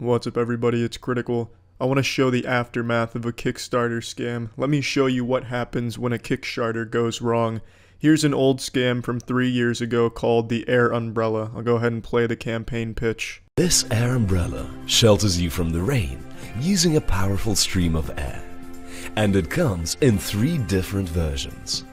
What's up everybody, it's Critical. I want to show the aftermath of a Kickstarter scam. Let me show you what happens when a Kickstarter goes wrong. Here's an old scam from 3 years ago called the Air Umbrella. I'll go ahead and play the campaign pitch. This air umbrella shelters you from the rain using a powerful stream of air. And it comes in 3 different versions,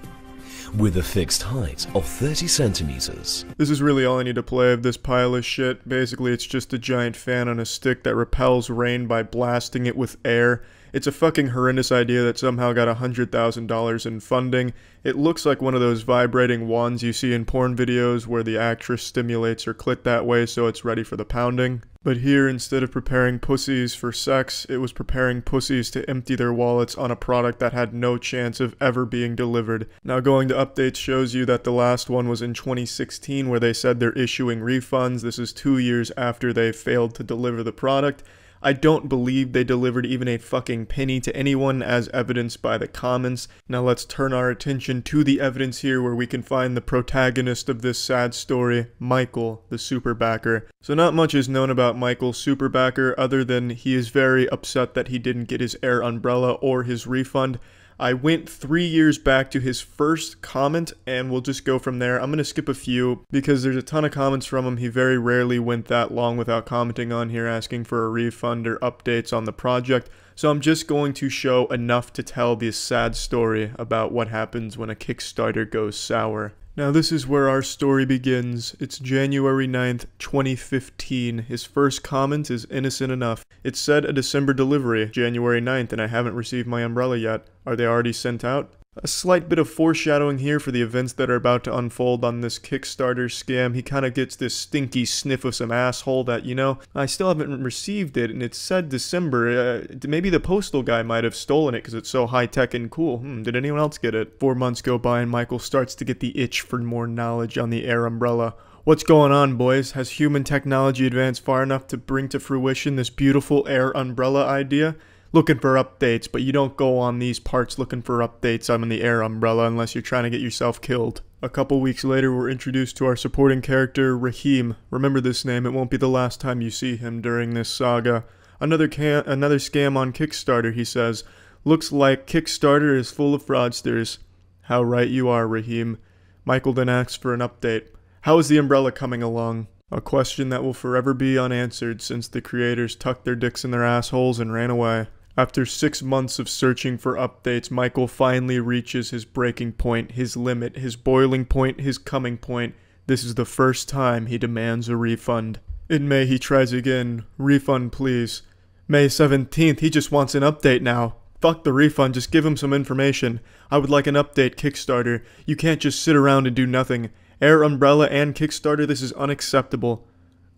with a fixed height of 30 centimeters. This is really all I need to play of this pile of shit. Basically, it's just a giant fan on a stick that repels rain by blasting it with air. It's a fucking horrendous idea that somehow got $100,000 in funding. It looks like one of those vibrating wands you see in porn videos where the actress stimulates her clit that way so it's ready for the pounding. But here, instead of preparing pussies for sex, it was preparing pussies to empty their wallets on a product that had no chance of ever being delivered. Now, going to updates shows you that the last one was in 2016 where they said they're issuing refunds. This is 2 years after they failed to deliver the product. I don't believe they delivered even a fucking penny to anyone, as evidenced by the comments. Now let's turn our attention to the evidence here where we can find the protagonist of this sad story, Michael, the super backer. So not much is known about Michael, super backer, other than he is very upset that he didn't get his air umbrella or his refund. I went 3 years back to his first comment, and we'll just go from there. I'm going to skip a few, because there's a ton of comments from him. He very rarely went that long without commenting on here, asking for a refund or updates on the project. So I'm just going to show enough to tell this sad story about what happens when a Kickstarter goes sour. Now this is where our story begins. It's January 9th, 2015. His first comment is innocent enough. It said a December delivery, January 9th, and I haven't received my umbrella yet. Are they already sent out? A slight bit of foreshadowing here for the events that are about to unfold on this Kickstarter scam. He kind of gets this stinky sniff of some asshole that, you know, I still haven't received it, and it said December. Maybe the postal guy might have stolen it because it's so high-tech and cool. Did anyone else get it? 4 months go by and Michael starts to get the itch for more knowledge on the air umbrella. What's going on, boys? Has human technology advanced far enough to bring to fruition this beautiful air umbrella idea? Looking for updates, but you don't go on these parts looking for updates on the air umbrella unless you're trying to get yourself killed. A couple weeks later, we're introduced to our supporting character, Rahim. Remember this name, it won't be the last time you see him during this saga. Another scam on Kickstarter, he says. Looks like Kickstarter is full of fraudsters. How right you are, Rahim. Michael then asks for an update. How is the umbrella coming along? A question that will forever be unanswered since the creators tucked their dicks in their assholes and ran away. After 6 months of searching for updates, Michael finally reaches his breaking point, his limit, his boiling point, his coming point. This is the first time he demands a refund. In May, he tries again. Refund, please. May 17th, he just wants an update now. Fuck the refund, just give him some information. I would like an update, Kickstarter. You can't just sit around and do nothing. Air Umbrella and Kickstarter, this is unacceptable.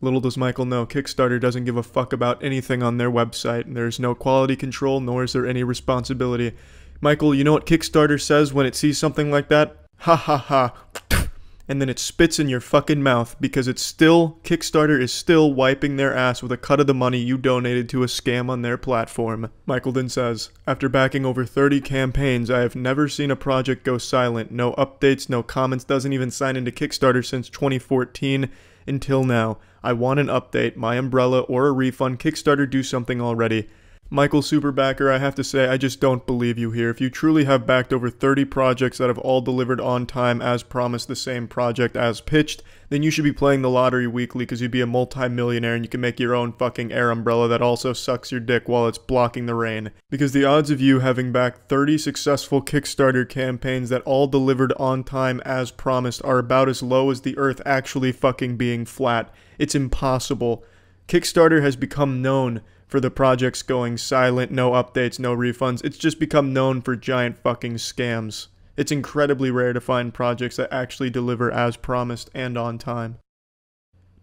Little does Michael know, Kickstarter doesn't give a fuck about anything on their website, and there's no quality control, nor is there any responsibility. Michael, you know what Kickstarter says when it sees something like that? Ha ha ha. And then it spits in your fucking mouth, because Kickstarter is still wiping their ass with a cut of the money you donated to a scam on their platform. Michael then says, after backing over 30 campaigns, I have never seen a project go silent. No updates, no comments, doesn't even sign into Kickstarter since 2014 until now. I want an update, my umbrella, or a refund. Kickstarter, do something already. Michael Superbacker, I have to say, I just don't believe you here. If you truly have backed over 30 projects that have all delivered on time as promised, the same project as pitched, then you should be playing the lottery weekly because you'd be a multi-millionaire and you can make your own fucking air umbrella that also sucks your dick while it's blocking the rain. Because the odds of you having backed 30 successful Kickstarter campaigns that all delivered on time as promised are about as low as the earth actually fucking being flat. It's impossible. Kickstarter has become known for the projects going silent, no updates, no refunds. It's just become known for giant fucking scams. It's incredibly rare to find projects that actually deliver as promised and on time.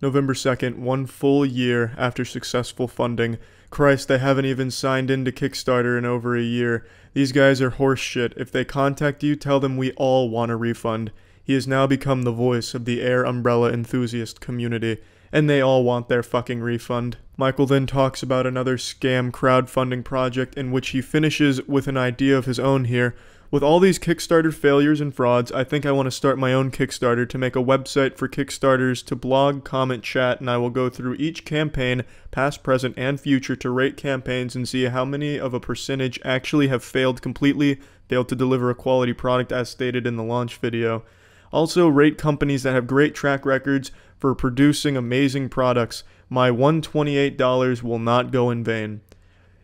November 2nd, 1 full year after successful funding. Christ, they haven't even signed into Kickstarter in over a year. These guys are horse shit. If they contact you, tell them we all want a refund. He has now become the voice of the air umbrella enthusiast community, and they all want their fucking refund. Michael then talks about another scam crowdfunding project in which he finishes with an idea of his own here. With all these Kickstarter failures and frauds, I think I want to start my own Kickstarter to make a website for Kickstarters to blog, comment, chat, and I will go through each campaign, past, present, and future, to rate campaigns and see how many of a percentage actually have failed completely, failed to deliver a quality product as stated in the launch video. Also, rate companies that have great track records for producing amazing products. My $128 will not go in vain.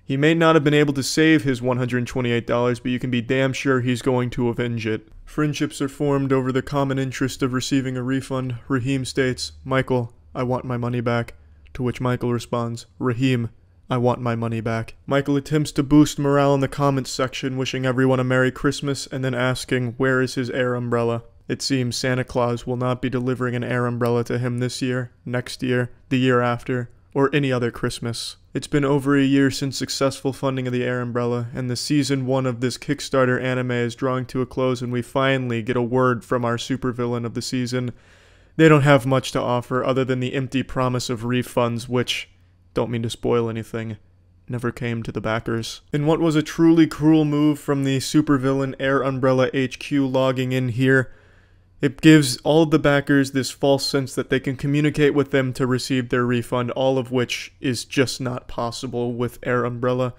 He may not have been able to save his $128, but you can be damn sure he's going to avenge it. Friendships are formed over the common interest of receiving a refund. Raheem states, "Michael, I want my money back." To which Michael responds, "Raheem, I want my money back." Michael attempts to boost morale in the comments section, wishing everyone a Merry Christmas, and then asking where is his air umbrella. It seems Santa Claus will not be delivering an air umbrella to him this year, next year, the year after, or any other Christmas. It's been over a year since successful funding of the air umbrella, and the season 1 of this Kickstarter anime is drawing to a close, and we finally get a word from our supervillain of the season. They don't have much to offer other than the empty promise of refunds, which, don't mean to spoil anything, never came to the backers. In what was a truly cruel move from the supervillain Air Umbrella HQ logging in here, it gives all of the backers this false sense that they can communicate with them to receive their refund, all of which is just not possible with Air Umbrella.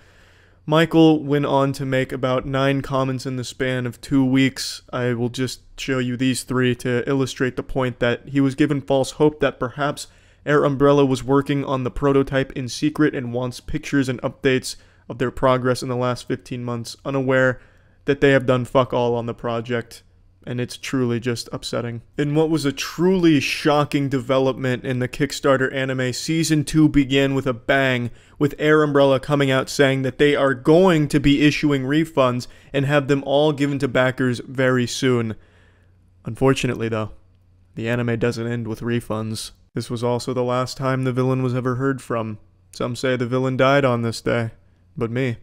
Michael went on to make about 9 comments in the span of 2 weeks. I will just show you these 3 to illustrate the point that he was given false hope that perhaps Air Umbrella was working on the prototype in secret and wants pictures and updates of their progress in the last 15 months, unaware that they have done fuck all on the project. And it's truly just upsetting. In what was a truly shocking development in the Kickstarter anime, Season 2 began with a bang, with Air Umbrella coming out saying that they are going to be issuing refunds and have them all given to backers very soon. Unfortunately though, the anime doesn't end with refunds. This was also the last time the villain was ever heard from. Some say the villain died on this day, but me,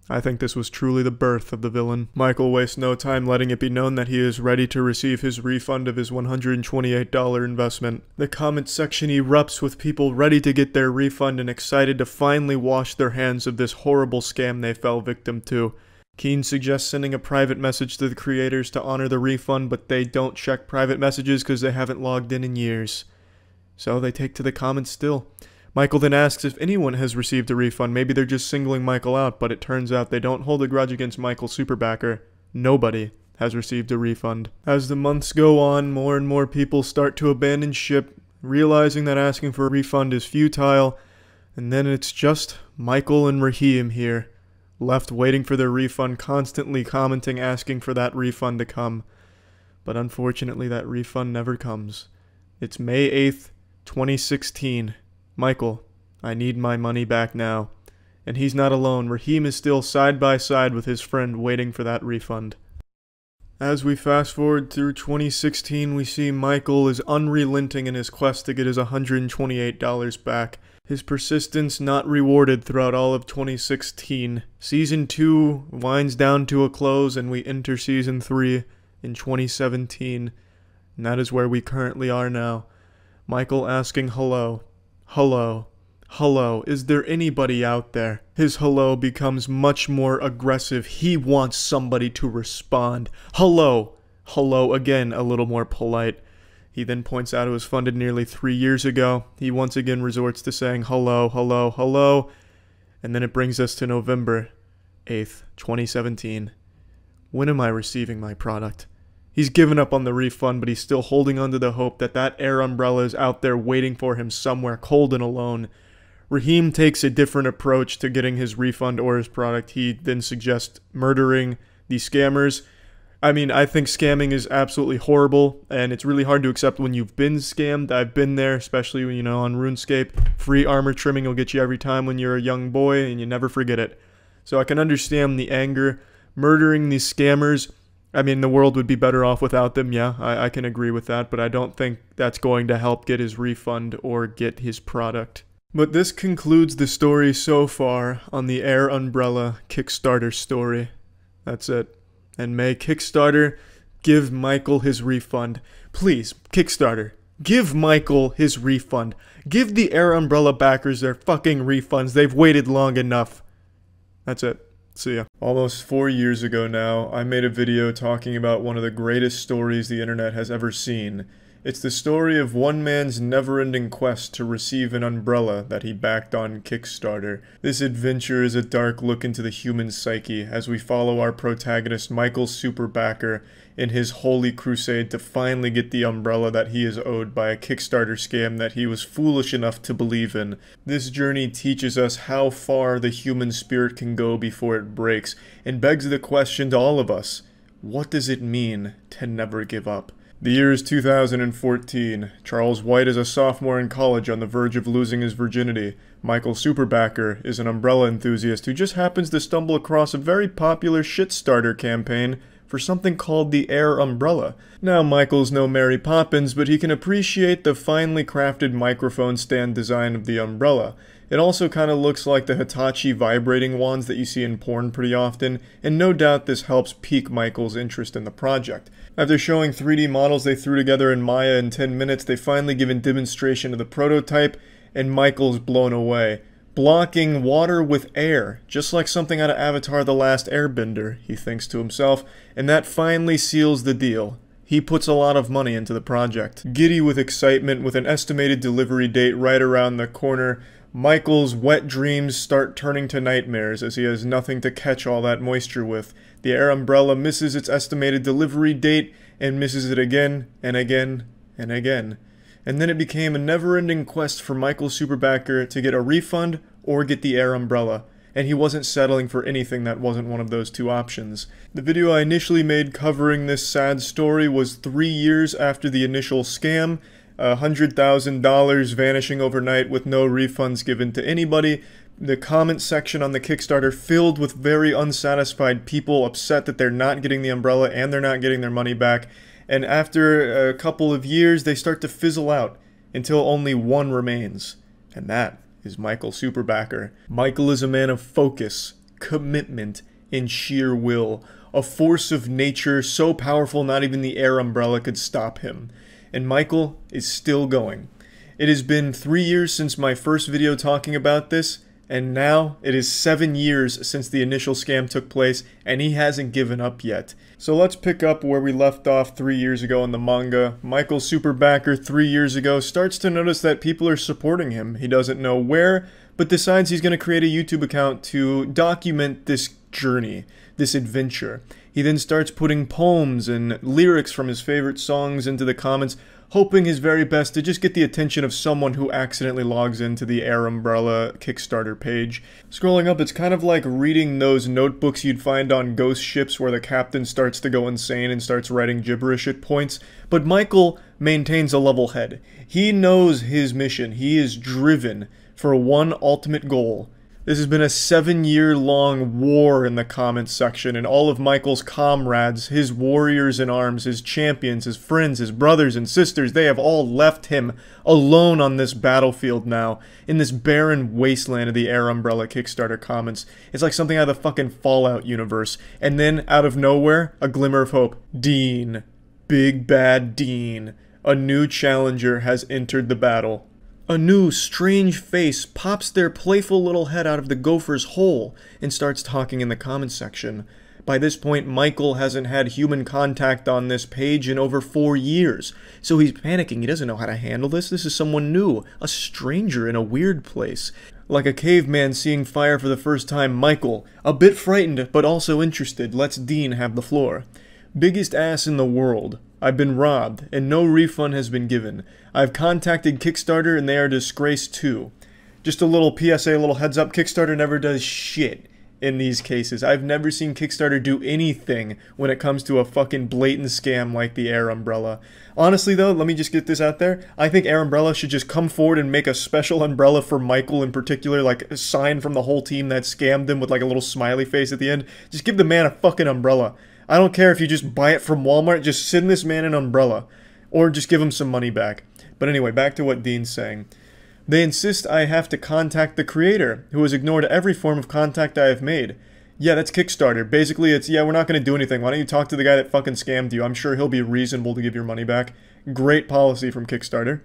I think this was truly the birth of the villain. Michael wastes no time letting it be known that he is ready to receive his refund of his $128 investment. The comment section erupts with people ready to get their refund and excited to finally wash their hands of this horrible scam they fell victim to. Keen suggests sending a private message to the creators to honor the refund, but they don't check private messages because they haven't logged in years. So they take to the comments still. Michael then asks if anyone has received a refund. Maybe they're just singling Michael out, but it turns out they don't hold a grudge against Michael Superbacker. Nobody has received a refund. As the months go on, more and more people start to abandon ship, realizing that asking for a refund is futile, and then it's just Michael and Raheem here, left waiting for their refund, constantly commenting, asking for that refund to come. But unfortunately, that refund never comes. It's May 8th, 2016. Michael, I need my money back now. And he's not alone. Raheem is still side by side with his friend waiting for that refund. As we fast forward through 2016, we see Michael is unrelenting in his quest to get his $128 back. His persistence not rewarded throughout all of 2016. Season 2 winds down to a close and we enter Season 3 in 2017. And that is where we currently are now. Michael asking hello. Hello. Hello. Is there anybody out there? His hello becomes much more aggressive. He wants somebody to respond. Hello. Hello again, a little more polite. He then points out it was funded nearly 3 years ago. He once again resorts to saying hello, hello, hello. And then it brings us to November 8th, 2017. When am I receiving my product? He's given up on the refund, but he's still holding on to the hope that that air umbrella is out there waiting for him somewhere cold and alone. Raheem takes a different approach to getting his refund or his product. He then suggests murdering the scammers. I mean, I think scamming is absolutely horrible, and it's really hard to accept when you've been scammed. I've been there, especially when, on RuneScape. Free armor trimming will get you every time when you're a young boy, and you never forget it. So I can understand the anger. Murdering these scammers, I mean, the world would be better off without them, yeah, I can agree with that, but I don't think that's going to help get his refund or get his product. But this concludes the story so far on the Air Umbrella Kickstarter story. That's it. And may Kickstarter give Michael his refund. Please, Kickstarter, give Michael his refund. Give the Air Umbrella backers their fucking refunds. They've waited long enough. That's it. See ya. Almost 4 years ago now, I made a video talking about one of the greatest stories the internet has ever seen. It's the story of one man's never-ending quest to receive an umbrella that he backed on Kickstarter. This adventure is a dark look into the human psyche as we follow our protagonist Michael Superbacker in his holy crusade to finally get the umbrella that he is owed by a Kickstarter scam that he was foolish enough to believe in. This journey teaches us how far the human spirit can go before it breaks, and begs the question to all of us, what does it mean to never give up? The year is 2014. Charles White is a sophomore in college on the verge of losing his virginity. Michael Superbacker is an umbrella enthusiast who just happens to stumble across a very popular shit-starter campaign for something called the Air Umbrella. Now, Michael's no Mary Poppins, but he can appreciate the finely crafted microphone stand design of the umbrella. It also kind of looks like the Hitachi vibrating wands that you see in porn pretty often, and no doubt this helps pique Michael's interest in the project. After showing 3D models they threw together in Maya in 10 minutes, they finally give a demonstration of the prototype, and Michael's blown away. Blocking water with air, just like something out of Avatar: The Last Airbender, he thinks to himself, and that finally seals the deal. He puts a lot of money into the project. Giddy with excitement, with an estimated delivery date right around the corner, Michael's wet dreams start turning to nightmares as he has nothing to catch all that moisture with. The Air Umbrella misses its estimated delivery date, and misses it again, and again, and again. And then it became a never-ending quest for Michael Superbacker to get a refund or get the Air Umbrella, and he wasn't settling for anything that wasn't one of those two options. The video I initially made covering this sad story was 3 years after the initial scam, $100,000 vanishing overnight with no refunds given to anybody, the comment section on the Kickstarter filled with very unsatisfied people upset that they're not getting the umbrella and they're not getting their money back, and after a couple of years they start to fizzle out until only one remains, and that is Michael Superbacker. Michael is a man of focus, commitment, and sheer will, a force of nature so powerful not even the Air Umbrella could stop him. And Michael is still going. It has been 3 years since my first video talking about this, and now it is 7 years since the initial scam took place, and he hasn't given up yet. So let's pick up where we left off 3 years ago in the manga. Michael Superbacker 3 years ago starts to notice that people are supporting him. He doesn't know where, but decides he's going to create a YouTube account to document this journey, this adventure. He then starts putting poems and lyrics from his favorite songs into the comments, hoping his very best to just get the attention of someone who accidentally logs into the Air Umbrella Kickstarter page. Scrolling up, it's kind of like reading those notebooks you'd find on ghost ships where the captain starts to go insane and starts writing gibberish at points. But Michael maintains a level head. He knows his mission. He is driven for one ultimate goal. This has been a 7-year-long war in the comments section, and all of Michael's comrades, his warriors in arms, his champions, his friends, his brothers and sisters, they have all left him alone on this battlefield now, in this barren wasteland of the Air Umbrella Kickstarter comments. It's like something out of the fucking Fallout universe. And then, out of nowhere, a glimmer of hope. Dean. Big Bad Dean. A new challenger has entered the battle. A new, strange face pops their playful little head out of the gopher's hole and starts talking in the comments section. By this point, Michael hasn't had human contact on this page in over 4 years, so he's panicking. He doesn't know how to handle this. This is someone new, a stranger in a weird place. Like a caveman seeing fire for the first time, Michael, a bit frightened but also interested, lets Dean have the floor. Biggest ass in the world. I've been robbed, and no refund has been given. I've contacted Kickstarter, and they are disgraced too. Just a little PSA, a little heads up, Kickstarter never does shit in these cases. I've never seen Kickstarter do anything when it comes to a fucking blatant scam like the Air Umbrella. Honestly though, let me just get this out there. I think Air Umbrella should just come forward and make a special umbrella for Michael in particular, like a sign from the whole team that scammed him with like a little smiley face at the end. Just give the man a fucking umbrella. I don't care if you just buy it from Walmart, just send this man an umbrella. Or just give him some money back. But anyway, back to what Dean's saying. They insist I have to contact the creator, who has ignored every form of contact I have made. Yeah, that's Kickstarter. Basically, it's, yeah, we're not going to do anything. Why don't you talk to the guy that fucking scammed you? I'm sure he'll be reasonable to give your money back. Great policy from Kickstarter.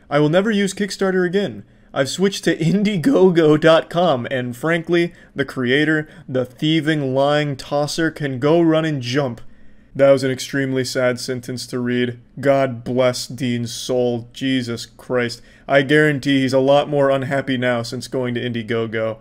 I will never use Kickstarter again. I've switched to Indiegogo.com, and frankly, the creator, the thieving, lying tosser, can go run and jump. That was an extremely sad sentence to read. God bless Dean's soul. Jesus Christ. I guarantee he's a lot more unhappy now since going to Indiegogo.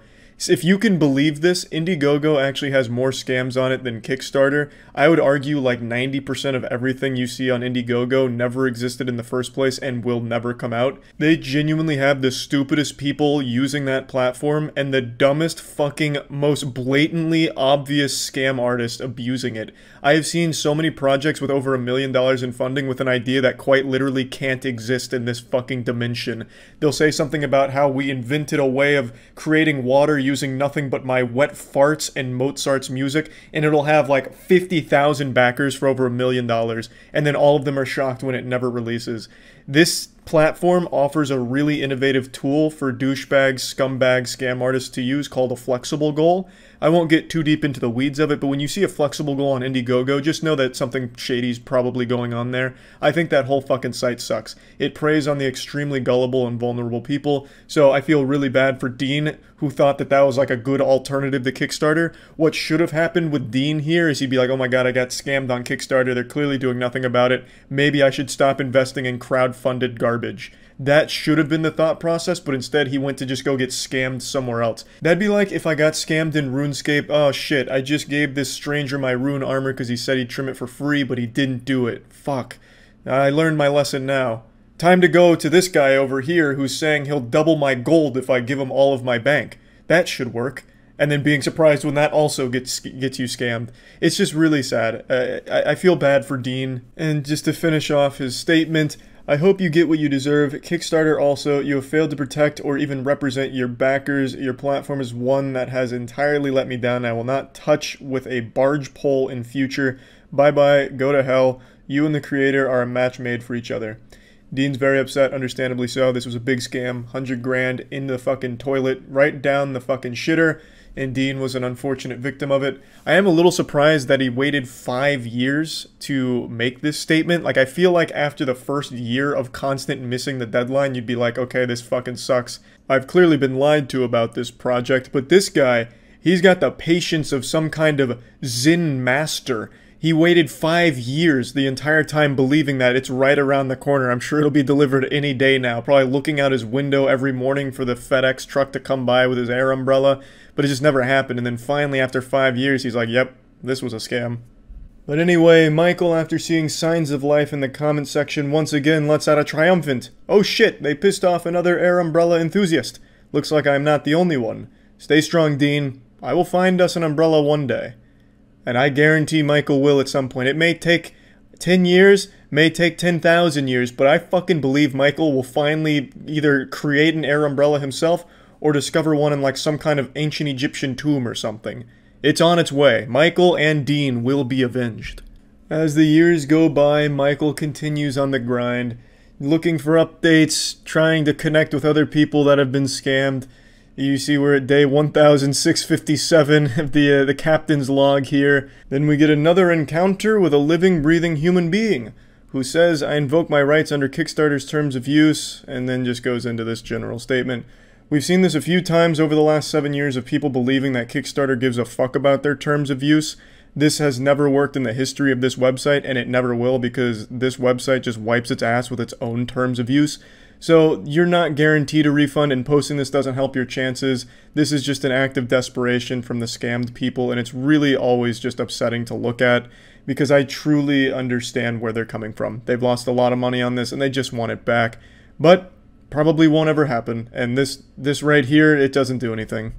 If you can believe this, Indiegogo actually has more scams on it than Kickstarter. I would argue like 90% of everything you see on Indiegogo never existed in the first place and will never come out. They genuinely have the stupidest people using that platform and the dumbest fucking most blatantly obvious scam artists abusing it. I have seen so many projects with over $1 million in funding with an idea that quite literally can't exist in this fucking dimension. They'll say something about how we invented a way of creating water using nothing but my wet farts and Mozart's music, and it'll have like 50,000 backers for over $1 million, and then all of them are shocked when it never releases. This platform offers a really innovative tool for douchebags, scumbags, scam artists to use called a flexible goal. I won't get too deep into the weeds of it, but when you see a flexible goal on Indiegogo, just know that something shady's probably going on there. I think that whole fucking site sucks. It preys on the extremely gullible and vulnerable people, so I feel really bad for Dean, who thought that that was like a good alternative to Kickstarter. What should have happened with Dean here is he'd be like, oh my god, I got scammed on Kickstarter, they're clearly doing nothing about it, maybe I should stop investing in crowdfunded garbage. That should have been the thought process, but instead he went to just go get scammed somewhere else. That'd be like if I got scammed in RuneScape. Oh shit, I just gave this stranger my rune armor because he said he'd trim it for free, but he didn't do it. Fuck. I learned my lesson now. Time to go to this guy over here who's saying he'll double my gold if I give him all of my bank. That should work. And then being surprised when that also gets you scammed. It's just really sad. I feel bad for Dean. And just to finish off his statement, I hope you get what you deserve. Kickstarter also, you have failed to protect or even represent your backers. Your platform is one that has entirely let me down. I will not touch with a barge pole in future. Bye-bye, go to hell. You and the creator are a match made for each other. Dean's very upset, understandably so. This was a big scam. 100 grand in the fucking toilet, right down the fucking shitter. And Dean was an unfortunate victim of it. I am a little surprised that he waited 5 years to make this statement. Like, I feel like after the first year of constant missing the deadline, you'd be like, okay, this fucking sucks. I've clearly been lied to about this project, but this guy, he's got the patience of some kind of Zen master. He waited 5 years the entire time believing that it's right around the corner. I'm sure it'll be delivered any day now. Probably looking out his window every morning for the FedEx truck to come by with his air umbrella. But it just never happened. And then finally, after 5 years, he's like, yep, this was a scam. But anyway, Michael, after seeing signs of life in the comment section, once again lets out a triumphant, oh shit, they pissed off another air umbrella enthusiast. Looks like I'm not the only one. Stay strong, Dean. I will find us an umbrella one day. And I guarantee Michael will at some point. It may take 10 years, may take 10,000 years, but I fucking believe Michael will finally either create an air umbrella himself or discover one in like some kind of ancient Egyptian tomb or something. It's on its way. Michael and Dean will be avenged. As the years go by, Michael continues on the grind, looking for updates, trying to connect with other people that have been scammed. You see we're at day 1657 of the captain's log here. Then we get another encounter with a living, breathing human being who says, I invoke my rights under Kickstarter's terms of use, and then just goes into this general statement. We've seen this a few times over the last 7 years of people believing that Kickstarter gives a fuck about their terms of use. This has never worked in the history of this website, and it never will because this website just wipes its ass with its own terms of use. So you're not guaranteed a refund, and posting this doesn't help your chances. This is just an act of desperation from the scammed people, and it's really always just upsetting to look at because I truly understand where they're coming from. They've lost a lot of money on this, and they just want it back. But probably won't ever happen, and this right here, it doesn't do anything.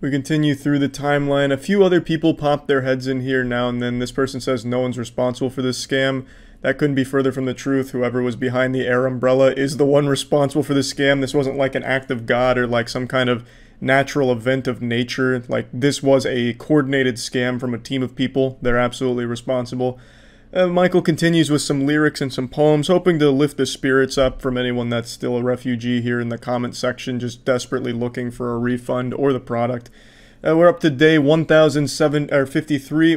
We continue through the timeline. A few other people pop their heads in here now and then. This person says no one's responsible for this scam. That couldn't be further from the truth. Whoever was behind the air umbrella is the one responsible for this scam. This wasn't like an act of God or like some kind of natural event of nature. Like, this was a coordinated scam from a team of people. They're absolutely responsible. Michael continues with some lyrics and some poems, hoping to lift the spirits up from anyone that's still a refugee here in the comment section, just desperately looking for a refund or the product. We're up to day 1753.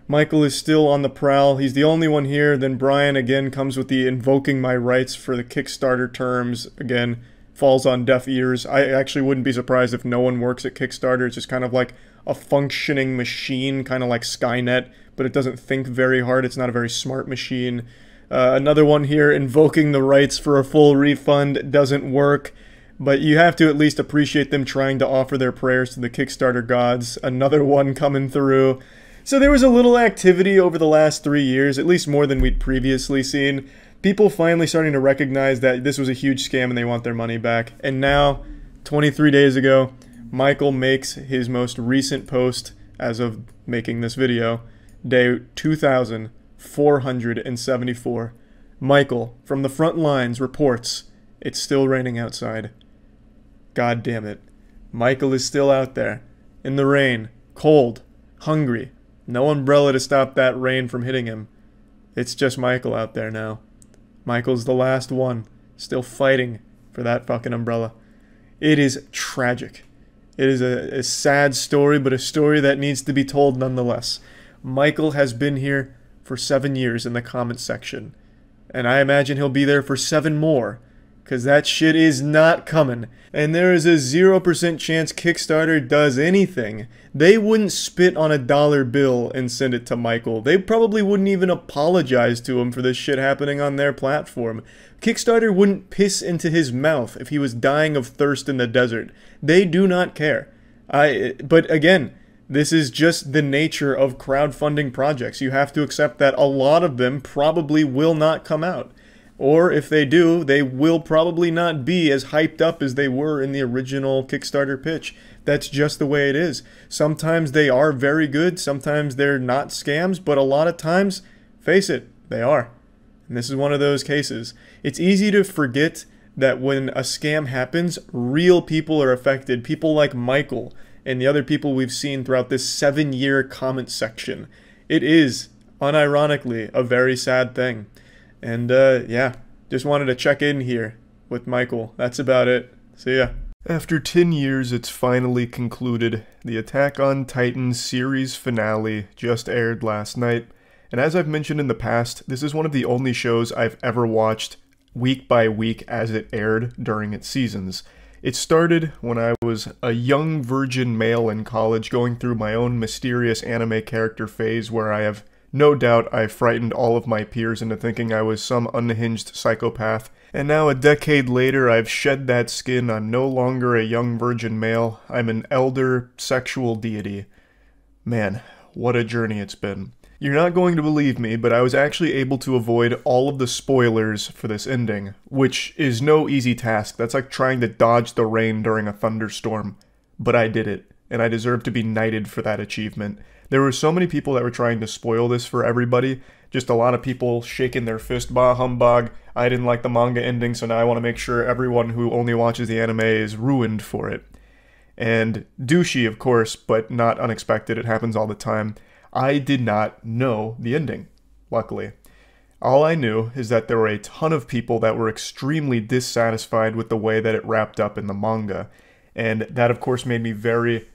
Michael is still on the prowl. He's the only one here. Then Brian again comes with the invoking my rights for the Kickstarter terms. Again, falls on deaf ears. I actually wouldn't be surprised if no one works at Kickstarter. It's just kind of like a functioning machine, kind of like Skynet, but it doesn't think very hard. It's not a very smart machine. Another one here, invoking the rights for a full refund. Doesn't work. But you have to at least appreciate them trying to offer their prayers to the Kickstarter gods. Another one coming through. So there was a little activity over the last 3 years, at least more than we'd previously seen. People finally starting to recognize that this was a huge scam and they want their money back. And now, 23 days ago, Michael makes his most recent post as of making this video, day 2474. Michael, from the front lines, reports, it's still raining outside. God damn it. Michael is still out there, in the rain, cold, hungry. No umbrella to stop that rain from hitting him. It's just Michael out there now. Michael's the last one, still fighting for that fucking umbrella. It is tragic. It is a sad story, but a story that needs to be told nonetheless. Michael has been here for 7 years in the comments section. And I imagine he'll be there for 7 more. Because that shit is not coming. And there is a 0% chance Kickstarter does anything. They wouldn't spit on a dollar bill and send it to Michael. They probably wouldn't even apologize to him for this shit happening on their platform. Kickstarter wouldn't piss into his mouth if he was dying of thirst in the desert. They do not care. But again, this is just the nature of crowdfunding projects. You have to accept that a lot of them probably will not come out. Or if they do, they will probably not be as hyped up as they were in the original Kickstarter pitch. That's just the way it is. Sometimes they are very good, sometimes they're not scams, but a lot of times, face it, they are. And this is one of those cases. It's easy to forget that when a scam happens, real people are affected. People like Michael and the other people we've seen throughout this 7-year comment section. It is, unironically, a very sad thing. And, yeah, just wanted to check in here with Michael. That's about it. See ya. After 10 years, it's finally concluded. The Attack on Titan series finale just aired last night. And as I've mentioned in the past, this is one of the only shows I've ever watched week by week as it aired during its seasons. It started when I was a young virgin male in college going through my own mysterious anime character phase where I have no doubt I frightened all of my peers into thinking I was some unhinged psychopath, and now a decade later I've shed that skin. I'm no longer a young virgin male, I'm an elder sexual deity. Man, what a journey it's been. You're not going to believe me, but I was actually able to avoid all of the spoilers for this ending, which is no easy task. That's like trying to dodge the rain during a thunderstorm. But I did it, and I deserve to be knighted for that achievement. There were so many people that were trying to spoil this for everybody. Just a lot of people shaking their fist, bah humbug, I didn't like the manga ending, so now I want to make sure everyone who only watches the anime is ruined for it. And douchey, of course, but not unexpected, it happens all the time. I did not know the ending, luckily. All I knew is that there were a ton of people that were extremely dissatisfied with the way that it wrapped up in the manga. And that, of course, made me very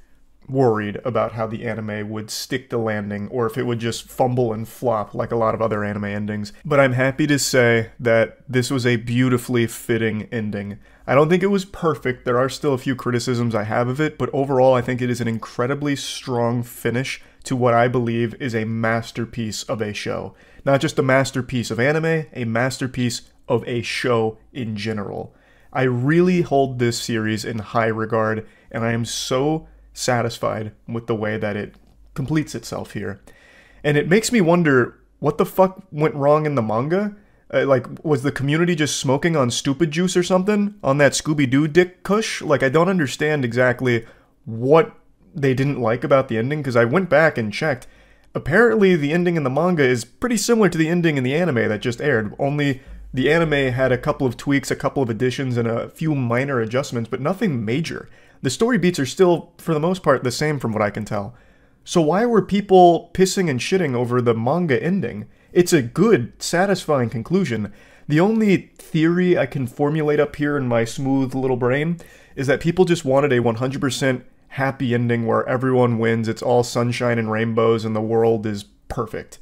worried about how the anime would stick the landing, or if it would just fumble and flop like a lot of other anime endings. But I'm happy to say that this was a beautifully fitting ending. I don't think it was perfect, there are still a few criticisms I have of it, but overall I think it is an incredibly strong finish to what I believe is a masterpiece of a show. Not just a masterpiece of anime, a masterpiece of a show in general. I really hold this series in high regard, and I am so satisfied with the way that it completes itself here. And it makes me wonder, what the fuck went wrong in the manga? Like, was the community just smoking on stupid juice or something? On that Scooby-Doo dick kush? Like, I don't understand exactly what they didn't like about the ending, because I went back and checked. Apparently, the ending in the manga is pretty similar to the ending in the anime that just aired, only the anime had a couple of tweaks, a couple of additions, and a few minor adjustments, but nothing major. The story beats are still, for the most part, the same from what I can tell. So why were people pissing and shitting over the manga ending? It's a good, satisfying conclusion. The only theory I can formulate up here in my smooth little brain is that people just wanted a 100% happy ending where everyone wins, it's all sunshine and rainbows, and the world is perfect.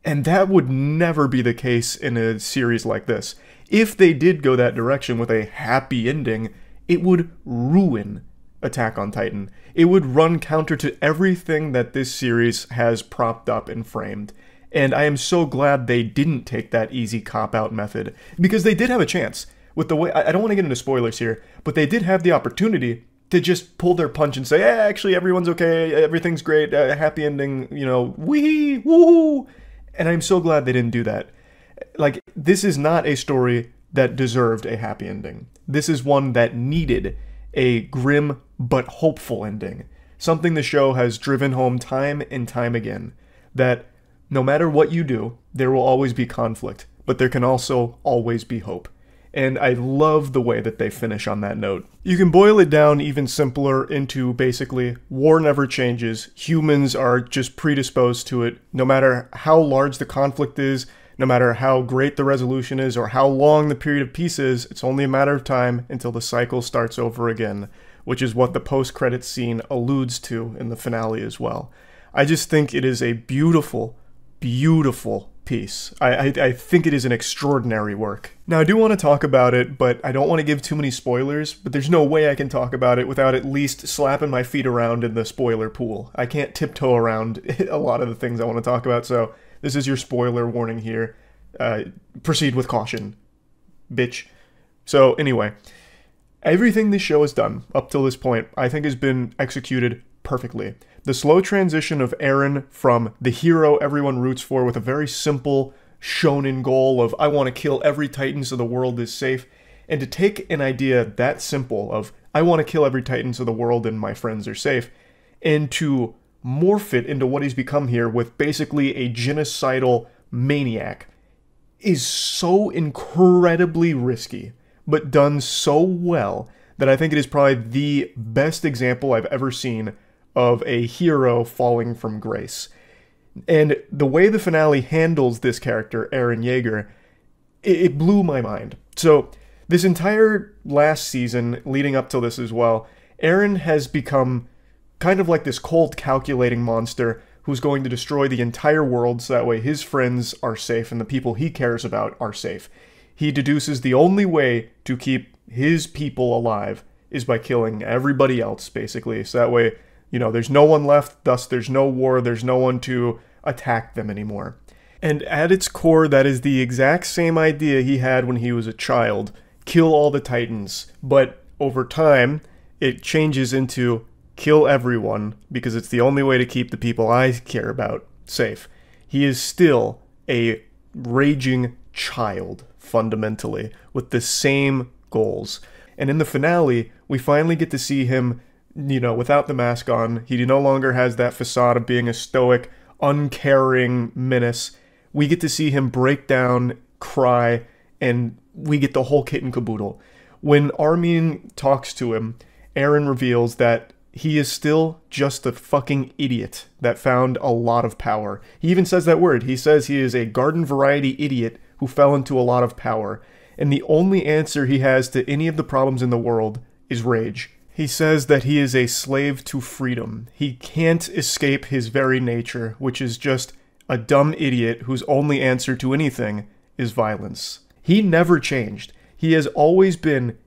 And that would never be the case in a series like this. If they did go that direction with a happy ending, it would ruin Attack on Titan. It would run counter to everything that this series has propped up and framed. And I am so glad they didn't take that easy cop-out method, because they did have a chance. With the way, I don't want to get into spoilers here, but they did have the opportunity to just pull their punch and say, hey, actually everyone's okay, everything's great, happy ending, you know, wee, woo. And I'm so glad they didn't do that. Like, this is not a story that deserved a happy ending. This is one that needed a grim but hopeful ending. Something the show has driven home time and time again. That no matter what you do, there will always be conflict, but there can also always be hope. And I love the way that they finish on that note. You can boil it down even simpler into basically, war never changes, humans are just predisposed to it, no matter how large the conflict is, no matter how great the resolution is, or how long the period of peace is, it's only a matter of time until the cycle starts over again, which is what the post-credits scene alludes to in the finale as well. I just think it is a beautiful, beautiful piece. I think it is an extraordinary work. Now, I do want to talk about it, but I don't want to give too many spoilers, but there's no way I can talk about it without at least slapping my feet around in the spoiler pool. I can't tiptoe around a lot of the things I want to talk about, so this is your spoiler warning here. Proceed with caution, bitch. So, anyway, everything this show has done up till this point, I think has been executed perfectly. The slow transition of Eren from the hero everyone roots for with a very simple shonen goal of I want to kill every Titan so the world is safe, and to take an idea that simple of I want to kill every Titan so the world and my friends are safe, and to morph it into what he's become here with basically a genocidal maniac is so incredibly risky, but done so well that I think it is probably the best example I've ever seen of a hero falling from grace. And the way the finale handles this character, Eren Yeager, it blew my mind. So, this entire last season, leading up to this as well, Eren has become kind of like this cold, calculating monster who's going to destroy the entire world so that way his friends are safe and the people he cares about are safe. He deduces the only way to keep his people alive is by killing everybody else, basically, so that way, you know, there's no one left, thus there's no war, there's no one to attack them anymore. And at its core, that is the exact same idea he had when he was a child. Kill all the Titans. But over time, it changes into kill everyone, because it's the only way to keep the people I care about safe. He is still a raging child, fundamentally, with the same goals. And in the finale, we finally get to see him, you know, without the mask on. He no longer has that facade of being a stoic, uncaring menace. We get to see him break down, cry, and we get the whole kit and caboodle. When Armin talks to him, Eren reveals that he is still just a fucking idiot that found a lot of power. He even says that word. He says he is a garden variety idiot who fell into a lot of power. And the only answer he has to any of the problems in the world is rage. He says that he is a slave to freedom. He can't escape his very nature, which is just a dumb idiot whose only answer to anything is violence. He never changed. He has always been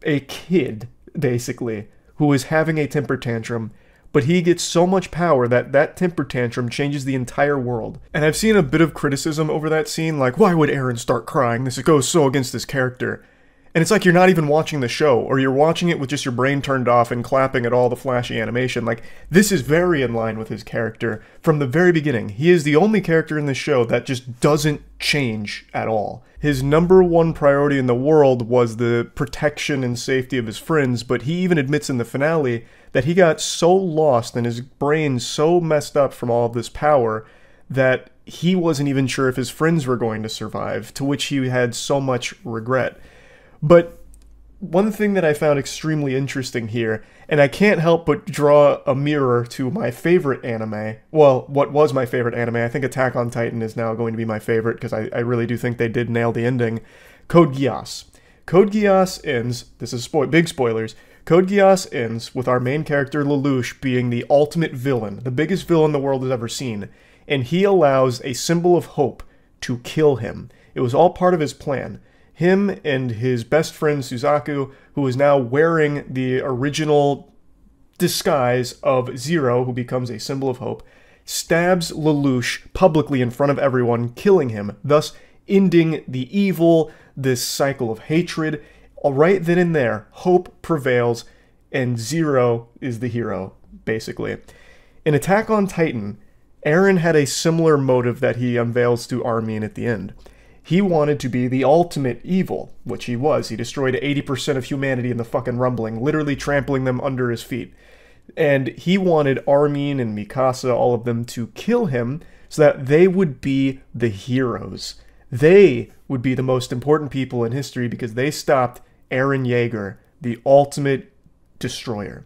a kid, basically, who is having a temper tantrum, but he gets so much power that that temper tantrum changes the entire world. And I've seen a bit of criticism over that scene, like, why would Eren start crying? This goes so against this character. And it's like you're not even watching the show, or you're watching it with just your brain turned off and clapping at all the flashy animation. Like, this is very in line with his character from the very beginning. He is the only character in the show that just doesn't change at all. His number one priority in the world was the protection and safety of his friends, but he even admits in the finale that he got so lost and his brain so messed up from all of this power that he wasn't even sure if his friends were going to survive, to which he had so much regret. But one thing that I found extremely interesting here, and I can't help but draw a mirror to my favorite anime, well, what was my favorite anime, I think Attack on Titan is now going to be my favorite, because I really do think they did nail the ending, Code Geass. Code Geass ends, this is big spoilers, Code Geass ends with our main character Lelouch being the ultimate villain, the biggest villain the world has ever seen, and he allows a symbol of hope to kill him. It was all part of his plan. Him and his best friend Suzaku, who is now wearing the original disguise of Zero, who becomes a symbol of hope, stabs Lelouch publicly in front of everyone, killing him, thus ending the evil, this cycle of hatred. Right then and there, hope prevails, and Zero is the hero, basically. In Attack on Titan, Eren had a similar motive that he unveils to Armin at the end. He wanted to be the ultimate evil, which he was. He destroyed 80% of humanity in the fucking rumbling, literally trampling them under his feet. And he wanted Armin and Mikasa, all of them, to kill him so that they would be the heroes. They would be the most important people in history because they stopped Eren Yeager, the ultimate destroyer.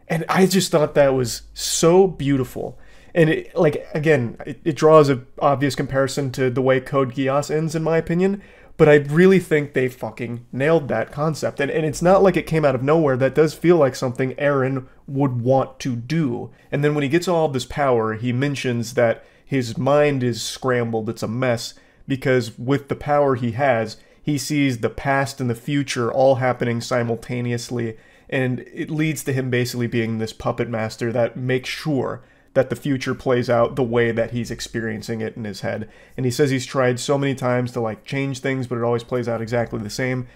And I just thought that was so beautiful. And it, like, again, it draws an obvious comparison to the way Code Geass ends, in my opinion. But I really think they fucking nailed that concept. And it's not like it came out of nowhere. That does feel like something Eren would want to do. And then when he gets all of this power, he mentions that his mind is scrambled. It's a mess. Because with the power he has, he sees the past and the future all happening simultaneously. And it leads to him basically being this puppet master that makes sure that the future plays out the way that he's experiencing it in his head. And he says he's tried so many times to like change things, but it always plays out exactly the same.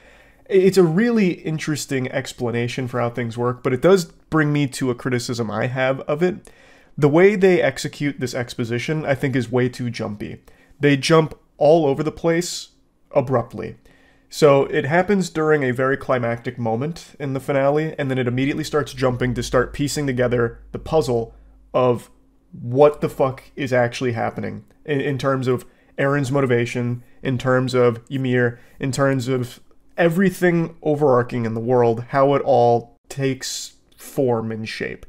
It's a really interesting explanation for how things work, but it does bring me to a criticism I have of it. The way they execute this exposition, I think, is way too jumpy. They jump all over the place abruptly. So it happens during a very climactic moment in the finale, and then it immediately starts jumping to start piecing together the puzzle of what the fuck is actually happening in terms of Eren's motivation, in terms of Ymir, in terms of everything overarching in the world, how it all takes form and shape.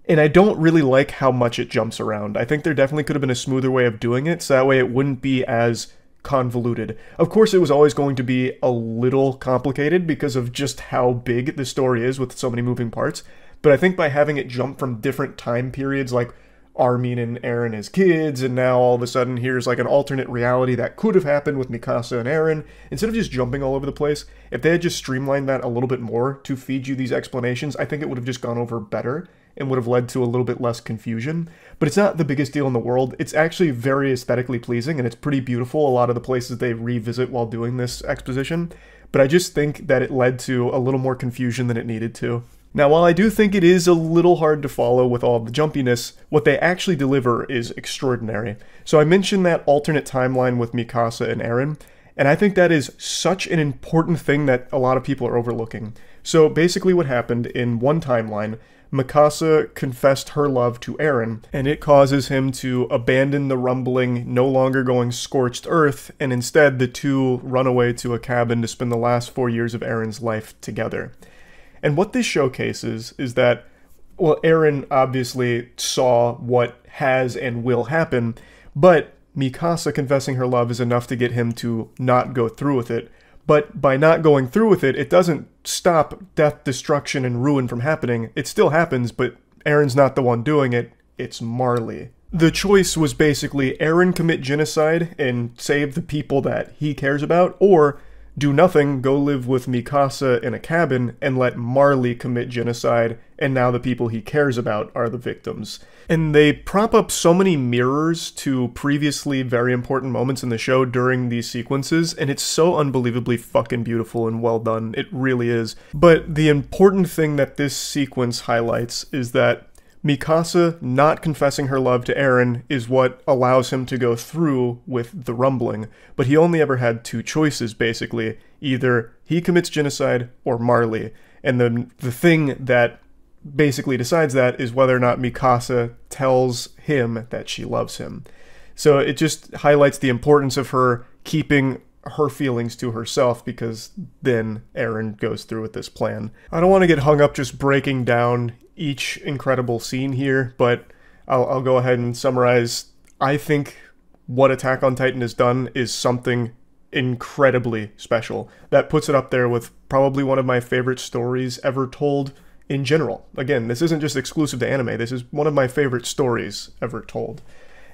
And I don't really like how much it jumps around. I think there definitely could have been a smoother way of doing it, so that way it wouldn't be as convoluted. Of course, it was always going to be a little complicated because of just how big the story is with so many moving parts. But I think by having it jump from different time periods, like Armin and Eren as kids, and now all of a sudden here's like an alternate reality that could have happened with Mikasa and Eren, instead of just jumping all over the place, if they had just streamlined that a little bit more to feed you these explanations, I think it would have just gone over better and would have led to a little bit less confusion. But it's not the biggest deal in the world. It's actually very aesthetically pleasing, and it's pretty beautiful, a lot of the places they revisit while doing this exposition. But I just think that it led to a little more confusion than it needed to. Now, while I do think it is a little hard to follow with all the jumpiness, what they actually deliver is extraordinary. So I mentioned that alternate timeline with Mikasa and Eren, and I think that is such an important thing that a lot of people are overlooking. So basically what happened in one timeline, Mikasa confessed her love to Eren, and it causes him to abandon the rumbling, no longer going scorched earth, and instead the two run away to a cabin to spend the last 4 years of Eren's life together. And what this showcases is that, well, Eren obviously saw what has and will happen, but Mikasa confessing her love is enough to get him to not go through with it. But by not going through with it, it doesn't stop death, destruction, and ruin from happening. It still happens, but Eren's not the one doing it, it's Marley. The choice was basically Eren commit genocide and save the people that he cares about, or do nothing, go live with Mikasa in a cabin, and let Marley commit genocide, and now the people he cares about are the victims. And they prop up so many mirrors to previously very important moments in the show during these sequences, and it's so unbelievably fucking beautiful and well done. It really is. But the important thing that this sequence highlights is that Mikasa not confessing her love to Eren is what allows him to go through with the rumbling, but he only ever had two choices, basically. Either he commits genocide or Marley, and the thing that basically decides that is whether or not Mikasa tells him that she loves him. So it just highlights the importance of her keeping her feelings to herself, because then Eren goes through with this plan. I don't want to get hung up just breaking down each incredible scene here, but I'll go ahead and summarize. I think what Attack on Titan has done is something incredibly special that puts it up there with probably one of my favorite stories ever told in general. Again, this isn't just exclusive to anime, this is one of my favorite stories ever told.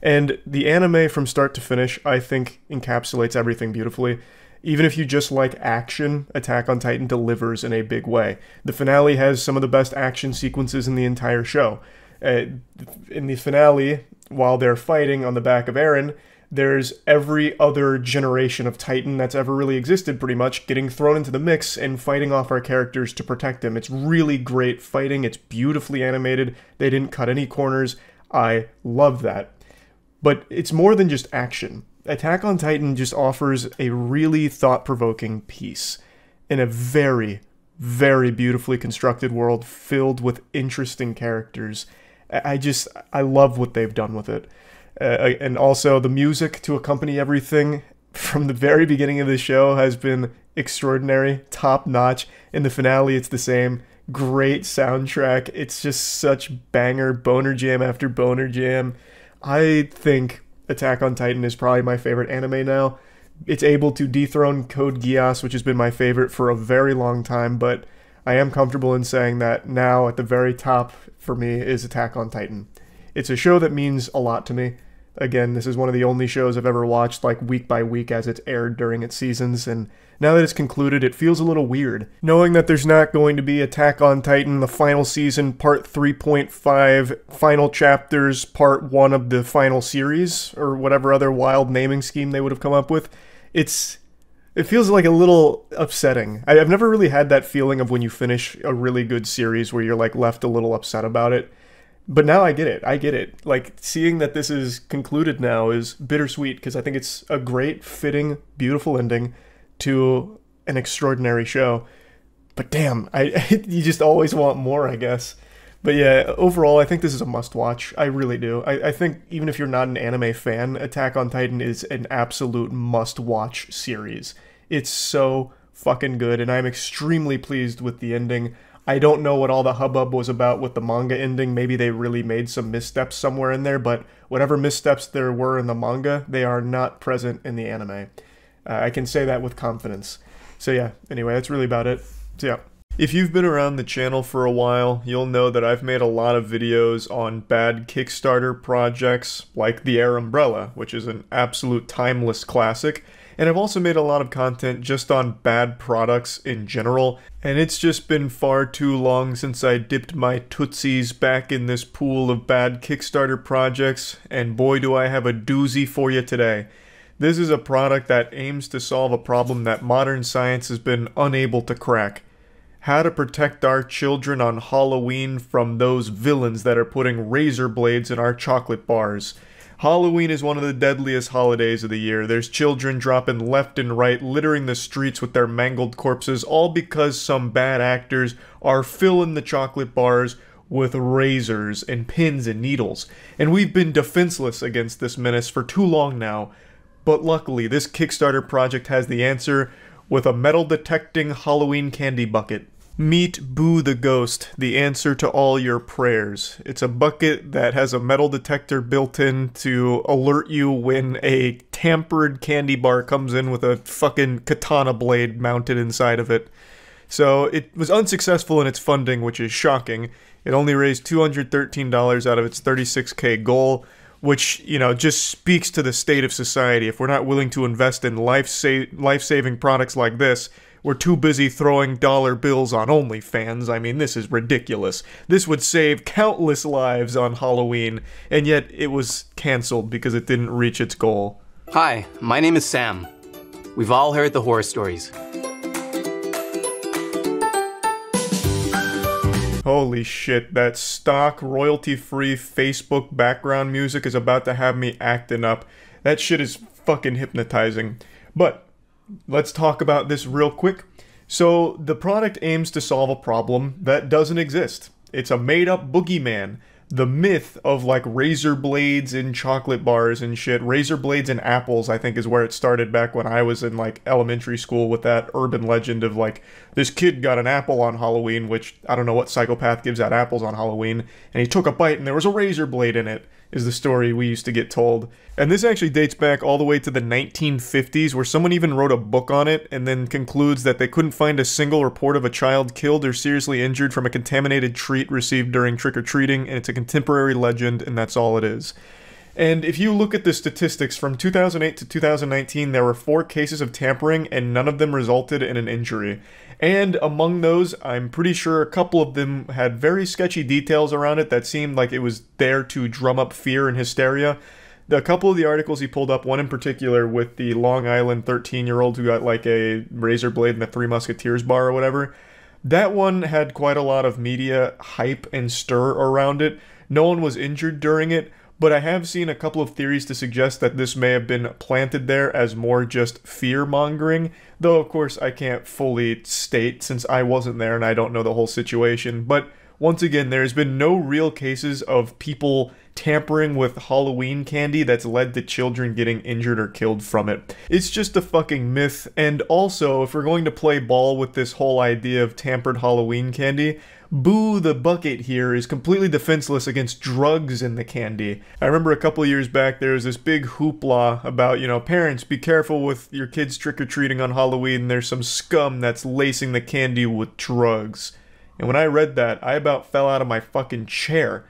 And the anime from start to finish, I think, encapsulates everything beautifully. Even if you just like action, Attack on Titan delivers in a big way. The finale has some of the best action sequences in the entire show. In the finale, while they're fighting on the back of Eren, there's every other generation of Titan that's ever really existed, pretty much, getting thrown into the mix and fighting off our characters to protect them. It's really great fighting. It's beautifully animated. They didn't cut any corners. I love that. But it's more than just action. Attack on Titan just offers a really thought-provoking piece in a very, very beautifully constructed world filled with interesting characters. I love what they've done with it. And also the music to accompany everything from the very beginning of the show has been extraordinary, top-notch. In the finale, it's the same. Great soundtrack. It's just such banger, boner jam after boner jam. I think Attack on Titan is probably my favorite anime now. It's able to dethrone Code Geass, which has been my favorite for a very long time, but I am comfortable in saying that now at the very top for me is Attack on Titan. It's a show that means a lot to me. Again, this is one of the only shows I've ever watched like week by week as it's aired during its seasons, and now that it's concluded, it feels a little weird. Knowing that there's not going to be Attack on Titan, the final season, part 3.5, final chapters, part 1 of the final series, or whatever other wild naming scheme they would have come up with, it feels like a little upsetting. I've never really had that feeling of when you finish a really good series where you're like left a little upset about it. But now I get it. Like, seeing that this is concluded now is bittersweet, because I think it's a great, fitting, beautiful ending to an extraordinary show. But damn, you just always want more, I guess. But yeah, overall, I think this is a must-watch. I really do. I think even if you're not an anime fan, Attack on Titan is an absolute must-watch series. It's so fucking good, and I'm extremely pleased with the ending. I don't know what all the hubbub was about with the manga ending. Maybe they really made some missteps somewhere in there, but whatever missteps there were in the manga, they are not present in the anime. I can say that with confidence. So yeah, anyway, that's really about it. So yeah. If you've been around the channel for a while, you'll know that I've made a lot of videos on bad Kickstarter projects, like the Air Umbrella, which is an absolute timeless classic. And I've also made a lot of content just on bad products in general, and it's just been far too long since I dipped my tootsies back in this pool of bad Kickstarter projects, and boy do I have a doozy for you today. This is a product that aims to solve a problem that modern science has been unable to crack. How to protect our children on Halloween from those villains that are putting razor blades in our chocolate bars. Halloween is one of the deadliest holidays of the year. There's children dropping left and right, littering the streets with their mangled corpses, all because some bad actors are filling the chocolate bars with razors and pins and needles. And we've been defenseless against this menace for too long now. But luckily, this Kickstarter project has the answer with a metal-detecting Halloween candy bucket. Meet Boo the Ghost, the answer to all your prayers. It's a bucket that has a metal detector built in to alert you when a tampered candy bar comes in with a fucking katana blade mounted inside of it. So it was unsuccessful in its funding, which is shocking. It only raised $213 out of its $36K goal, which, you know, just speaks to the state of society. If we're not willing to invest in life-saving products like this, we're too busy throwing dollar bills on OnlyFans. I mean, this is ridiculous. This would save countless lives on Halloween, and yet it was canceled because it didn't reach its goal. Hi, my name is Sam. We've all heard the horror stories. Holy shit, that stock, royalty-free Facebook background music is about to have me acting up. That shit is fucking hypnotizing. But let's talk about this real quick. So, the product aims to solve a problem that doesn't exist. It's a made-up boogeyman. The myth of, like, razor blades in chocolate bars and shit. Razor blades in apples, I think, is where it started back when I was in, like, elementary school with that urban legend of, like, this kid got an apple on Halloween, which, I don't know what psychopath gives out apples on Halloween, and he took a bite and there was a razor blade in it, is the story we used to get told. And this actually dates back all the way to the 1950s, where someone even wrote a book on it and then concludes that they couldn't find a single report of a child killed or seriously injured from a contaminated treat received during trick-or-treating, and it's a contemporary legend, and that's all it is. And if you look at the statistics from 2008 to 2019, there were 4 cases of tampering and none of them resulted in an injury. And among those, I'm pretty sure a couple of them had very sketchy details around it that seemed like it was there to drum up fear and hysteria. A couple of the articles he pulled up, one in particular with the Long Island 13-year-old who got like a razor blade in the Three Musketeers bar or whatever, that one had quite a lot of media hype and stir around it. No one was injured during it, but I have seen a couple of theories to suggest that this may have been planted there as more just fear-mongering, though of course I can't fully state since I wasn't there and I don't know the whole situation. But once again, there's been no real cases of people tampering with Halloween candy that's led to children getting injured or killed from it. It's just a fucking myth, and also, if we're going to play ball with this whole idea of tampered Halloween candy, Boo the Bucket here is completely defenseless against drugs in the candy. I remember a couple years back there was this big hoopla about, you know, parents, be careful with your kids trick-or-treating on Halloween, there's some scum that's lacing the candy with drugs. And when I read that, I about fell out of my fucking chair.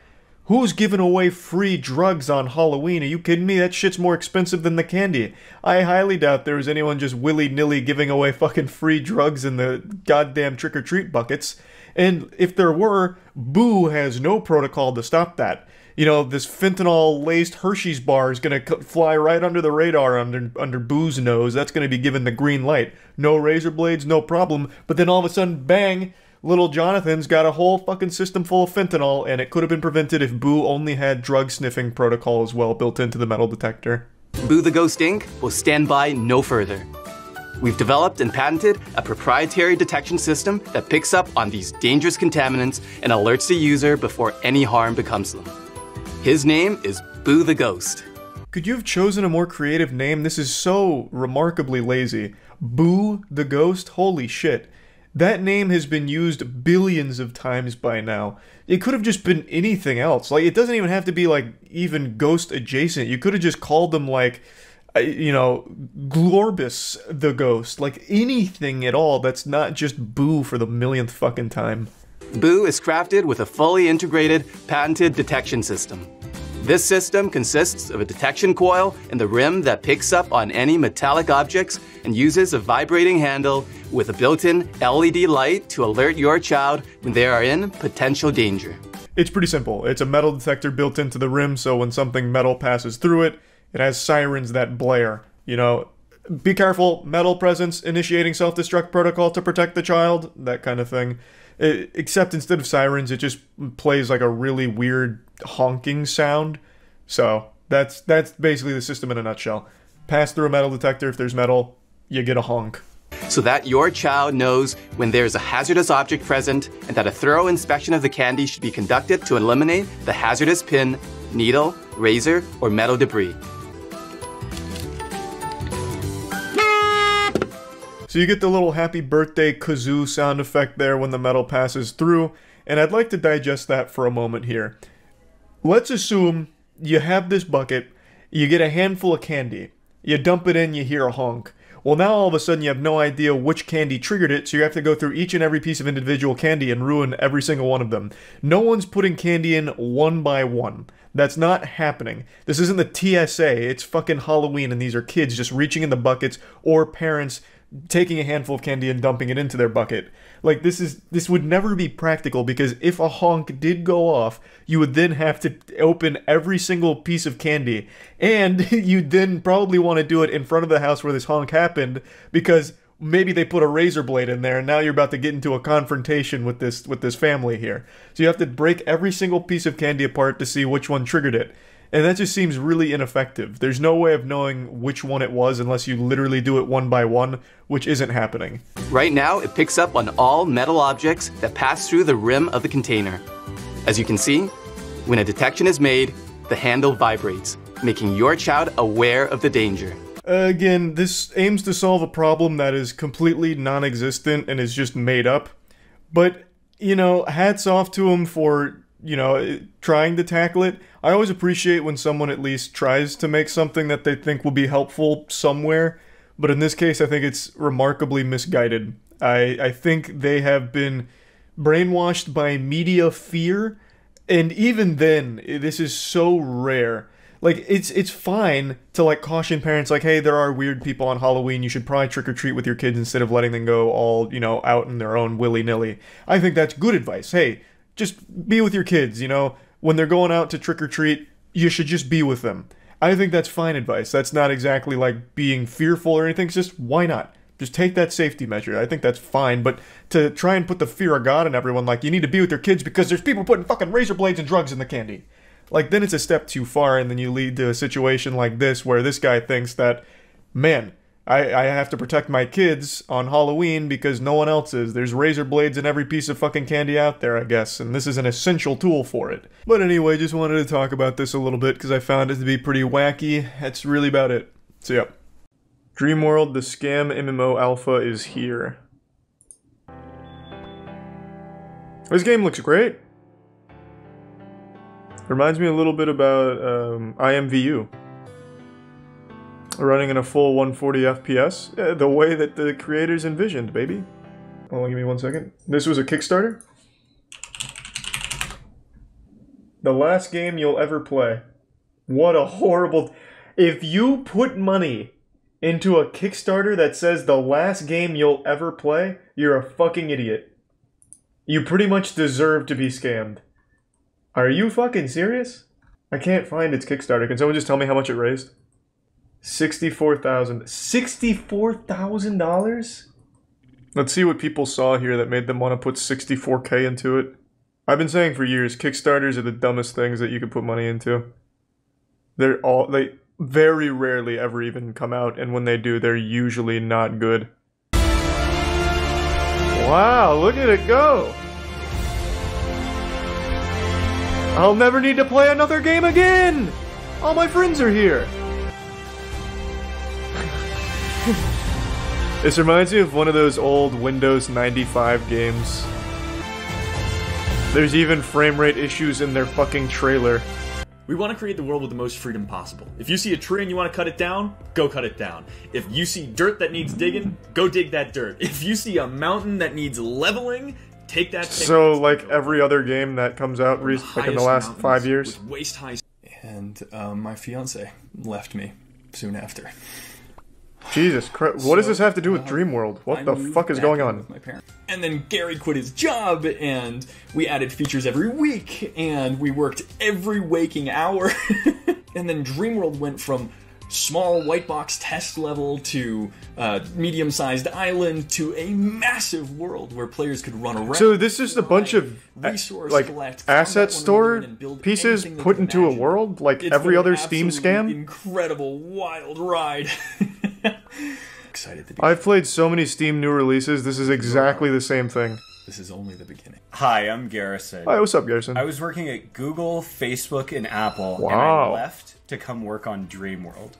Who's giving away free drugs on Halloween? Are you kidding me? That shit's more expensive than the candy. I highly doubt there was anyone just willy-nilly giving away fucking free drugs in the goddamn trick-or-treat buckets. And if there were, Boo has no protocol to stop that. You know, this fentanyl-laced Hershey's bar is gonna fly right under the radar under Boo's nose. That's gonna be given the green light. No razor blades, no problem. But then all of a sudden, bang! Little Jonathan's got a whole fucking system full of fentanyl, and it could have been prevented if Boo only had drug-sniffing protocol as well built into the metal detector. Boo the Ghost Inc. will stand by no further. We've developed and patented a proprietary detection system that picks up on these dangerous contaminants and alerts the user before any harm becomes them. His name is Boo the Ghost. Could you have chosen a more creative name? This is so remarkably lazy. Boo the Ghost? Holy shit. That name has been used billions of times by now. It could have just been anything else. Like, it doesn't even have to be, like, even ghost adjacent. You could have just called them, like, you know, Glorbus the Ghost. Like, anything at all that's not just Boo for the millionth fucking time. Boo is crafted with a fully integrated, patented detection system. This system consists of a detection coil in the rim that picks up on any metallic objects and uses a vibrating handle with a built-in LED light to alert your child when they are in potential danger. It's pretty simple. It's a metal detector built into the rim, so when something metal passes through it, it has sirens that blare. You know, be careful, metal presence, initiating self-destruct protocol to protect the child, that kind of thing. Except instead of sirens, it just plays like a really weird honking sound. So that's basically the system in a nutshell. Pass through a metal detector, if there's metal, you get a honk. So that your child knows when there's a hazardous object present and that a thorough inspection of the candy should be conducted to eliminate the hazardous pin, needle, razor, or metal debris. So you get the little happy birthday kazoo sound effect there when the metal passes through, and I'd like to digest that for a moment here. Let's assume you have this bucket, you get a handful of candy, you dump it in, you hear a honk. Well, now all of a sudden you have no idea which candy triggered it, so you have to go through each and every piece of individual candy and ruin every single one of them. No one's putting candy in one by one. That's not happening. This isn't the TSA, it's fucking Halloween, and these are kids just reaching in the buckets, or parents taking a handful of candy and dumping it into their bucket. Like, this would never be practical, because if a honk did go off, you would then have to open every single piece of candy, and you'd then probably want to do it in front of the house where this honk happened, because maybe they put a razor blade in there, and now you're about to get into a confrontation with this family here. So you have to break every single piece of candy apart to see which one triggered it. And that just seems really ineffective. There's no way of knowing which one it was unless you literally do it one by one, which isn't happening. Right now, it picks up on all metal objects that pass through the rim of the container. As you can see, when a detection is made, the handle vibrates, making your child aware of the danger. Again, this aims to solve a problem that is completely non-existent and is just made up. But, you know, hats off to him for, you know, trying to tackle it. I always appreciate when someone at least tries to make something that they think will be helpful somewhere, but in this case I think it's remarkably misguided. I think they have been brainwashed by media fear, and even then, this is so rare. Like, it's fine to, like, caution parents, like, hey, there are weird people on Halloween, you should probably trick-or-treat with your kids instead of letting them go all, you know, out in their own willy-nilly. I think that's good advice. Hey, just be with your kids, you know? When they're going out to trick-or-treat, you should just be with them. I think that's fine advice. That's not exactly, like, being fearful or anything. It's just, why not? Just take that safety measure. I think that's fine, but to try and put the fear of God in everyone, like, you need to be with your kids because there's people putting fucking razor blades and drugs in the candy. Like, then it's a step too far, and then you lead to a situation like this where this guy thinks that, man, I have to protect my kids on Halloween because no one else is. There's razor blades in every piece of fucking candy out there, I guess, and this is an essential tool for it. But anyway, just wanted to talk about this a little bit because I found it to be pretty wacky. That's really about it. So yeah. Dreamworld, the scam MMO alpha is here. This game looks great. Reminds me a little bit about IMVU. Running in a full 140 FPS, the way that the creators envisioned, baby. Hold on, give me 1 second. This was a Kickstarter. The last game you'll ever play. What a horrible... If you put money into a Kickstarter that says the last game you'll ever play, you're a fucking idiot. You pretty much deserve to be scammed. Are you fucking serious? I can't find its Kickstarter. Can someone just tell me how much it raised? $64,000. $64,000? Let's see what people saw here that made them want to put $64K into it. I've been saying for years, Kickstarters are the dumbest things that you could put money into. They very rarely ever even come out, and when they do, they're usually not good. Wow, look at it go! I'll never need to play another game again! All my friends are here! This reminds me of one of those old Windows 95 games. There's even frame rate issues in their fucking trailer. We want to create the world with the most freedom possible. If you see a tree and you want to cut it down, go cut it down. If you see dirt that needs digging, go dig that dirt. If you see a mountain that needs leveling, take that. So, like every other game that comes out like in the last 5 years? Waist high. And my fiance left me soon after. Jesus Christ, what does this have to do with Dreamworld? What the fuck is going on? And then Gary quit his job, and we added features every week, and we worked every waking hour. And then Dreamworld went from small white box test level to medium-sized island to a massive world where players could run around. So this is a bunch of like asset store pieces put into a world like every other Steam scam? Incredible wild ride. Excited to be. I've played so many Steam new releases. This is exactly the same thing. This is only the beginning. Hi, I'm Garrison. Hi, what's up, Garrison? I was working at Google, Facebook, and Apple, and I left to come work on Dreamworld.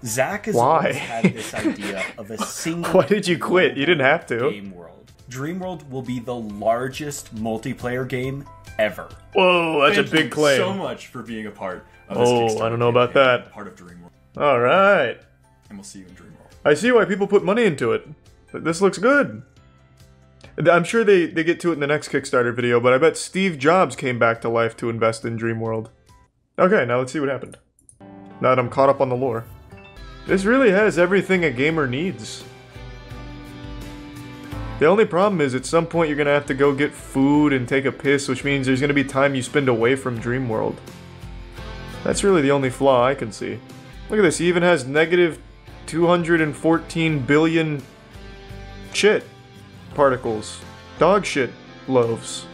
Zach has always had this idea of a single. Why did you quit? You didn't have to. Game world. Dreamworld will be the largest multiplayer game ever. Whoa, that's a big claim. Thank you so much for being a part of this Kickstarter. I don't know about that. Part of Dreamworld. All right. And we'll see you in Dreamworld. I see why people put money into it. This looks good. I'm sure they get to it in the next Kickstarter video, but I bet Steve Jobs came back to life to invest in Dreamworld. Okay, now let's see what happened. Now that I'm caught up on the lore. This really has everything a gamer needs. The only problem is at some point you're gonna have to go get food and take a piss, which means there's gonna be time you spend away from Dreamworld. That's really the only flaw I can see. Look at this, he even has negative 214 billion shit particles. Dog shit loaves.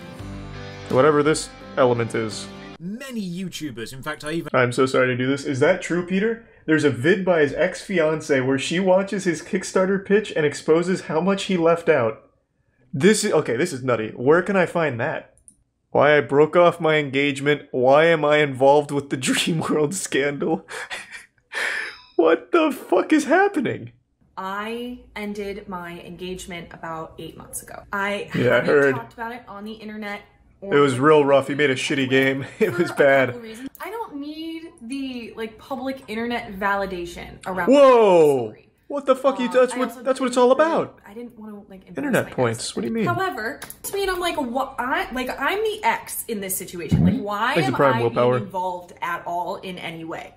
Whatever this element is. Many YouTubers, in fact I'm so sorry to do this. Is that true, Peter? There's a vid by his ex-fiancée where she watches his Kickstarter pitch and exposes how much he left out. This is nutty. Where can I find that? Why I broke off my engagement. Why am I involved with the Dreamworld scandal? What the fuck is happening? I ended my engagement about 8 months ago. I heard. Talked about it on the internet. It was real rough. He made a shitty game. It was bad. I don't need the public internet validation around. Whoa! What the fuck? That's what it's all about. I didn't want to like internet points. What do you mean? However, to me, I'm like, I'm the X in this situation. Like, why am I being involved at all in any way?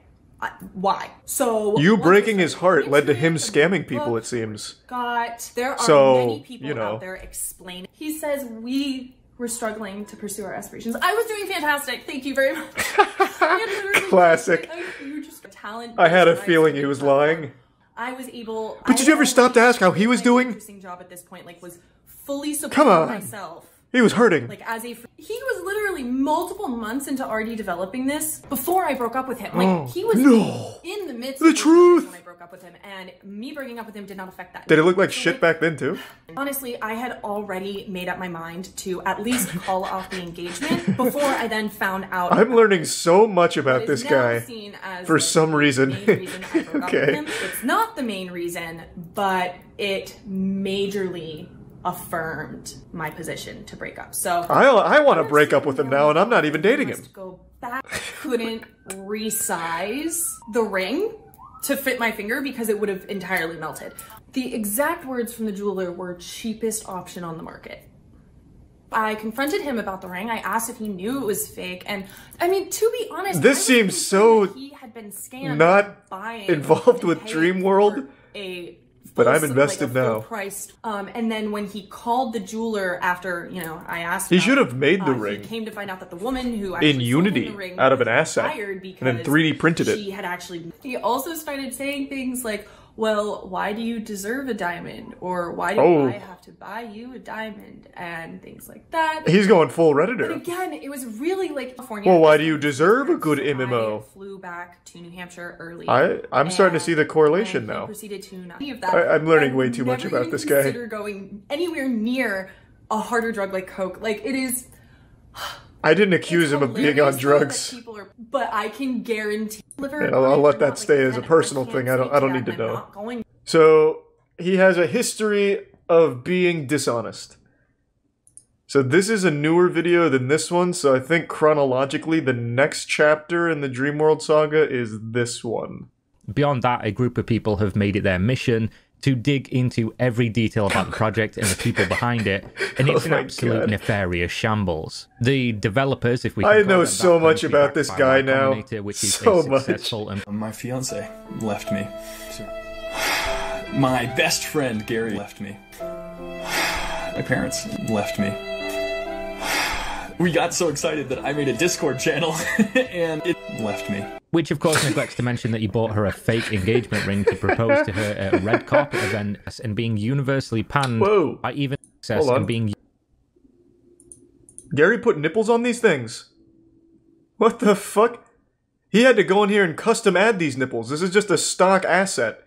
Why? So you breaking his heart led to him scamming people. It seems. There are many people out there explaining. He says we were struggling to pursue our aspirations. I was doing fantastic. Thank you very much. Classic. You're just a talent. I had a feeling he was lying. I was able. But did you ever stop to ask how he was doing? Interesting job at this point. Like, was fully supporting myself. He was hurting. Like, he was literally multiple months into already developing this before I broke up with him. Like, he was in the midst of the truth when I broke up with him, and me breaking up with him did not affect that. Did it look like shit back then too? Honestly, I had already made up my mind to at least call off the engagement before I then found out. I'm learning so much about this guy for some reason. Okay. It's not the main reason, but it majorly affirmed my position to break up. So I want to break up with him now, and I'm not even dating him. Go back. Couldn't resize the ring to fit my finger because it would have entirely melted. The exact words from the jeweler were cheapest option on the market. I confronted him about the ring. I asked if he knew it was fake, and I mean, to be honest, this seems so he had been scammed, not involved with Dreamworld. But I'm invested now. And then when he called the jeweler after, I asked, he should have made the ring. He came to find out that the woman who in Unity out of an asset and then 3D printed it. She had actually. He also started saying things like, "Well, why do you deserve a diamond?" Or "Why do I have to buy you a diamond?" and things like that. He's going full Redditor. But again, it was really like California. Well, why do you deserve a good MMO? I flew back to New Hampshire early. I'm starting to see the correlation now. Proceeded to not I'm learning way too much about this guy. Consider going anywhere near a harder drug like coke. Like, it is. I didn't accuse him of being on drugs. But I can guarantee. I'll let that stay as a personal thing. I don't need to know. So he has a history of being dishonest. So this is a newer video than this one. So I think chronologically, the next chapter in the Dreamworld saga is this one. Beyond that, a group of people have made it their mission to dig into every detail about the project and the people behind it, and it's an absolute nefarious shambles. The developers, if we can I know so much about this guy now, which is so successful much. My fiance left me. My best friend Gary left me. My parents left me. We got so excited that I made a Discord channel, and it left me. Which, of course, neglects to mention that you bought her a fake engagement ring to propose to her at a red carpet event, and being universally panned by even success and being... Gary put nipples on these things? What the fuck? He had to go in here and custom add these nipples. This is just a stock asset.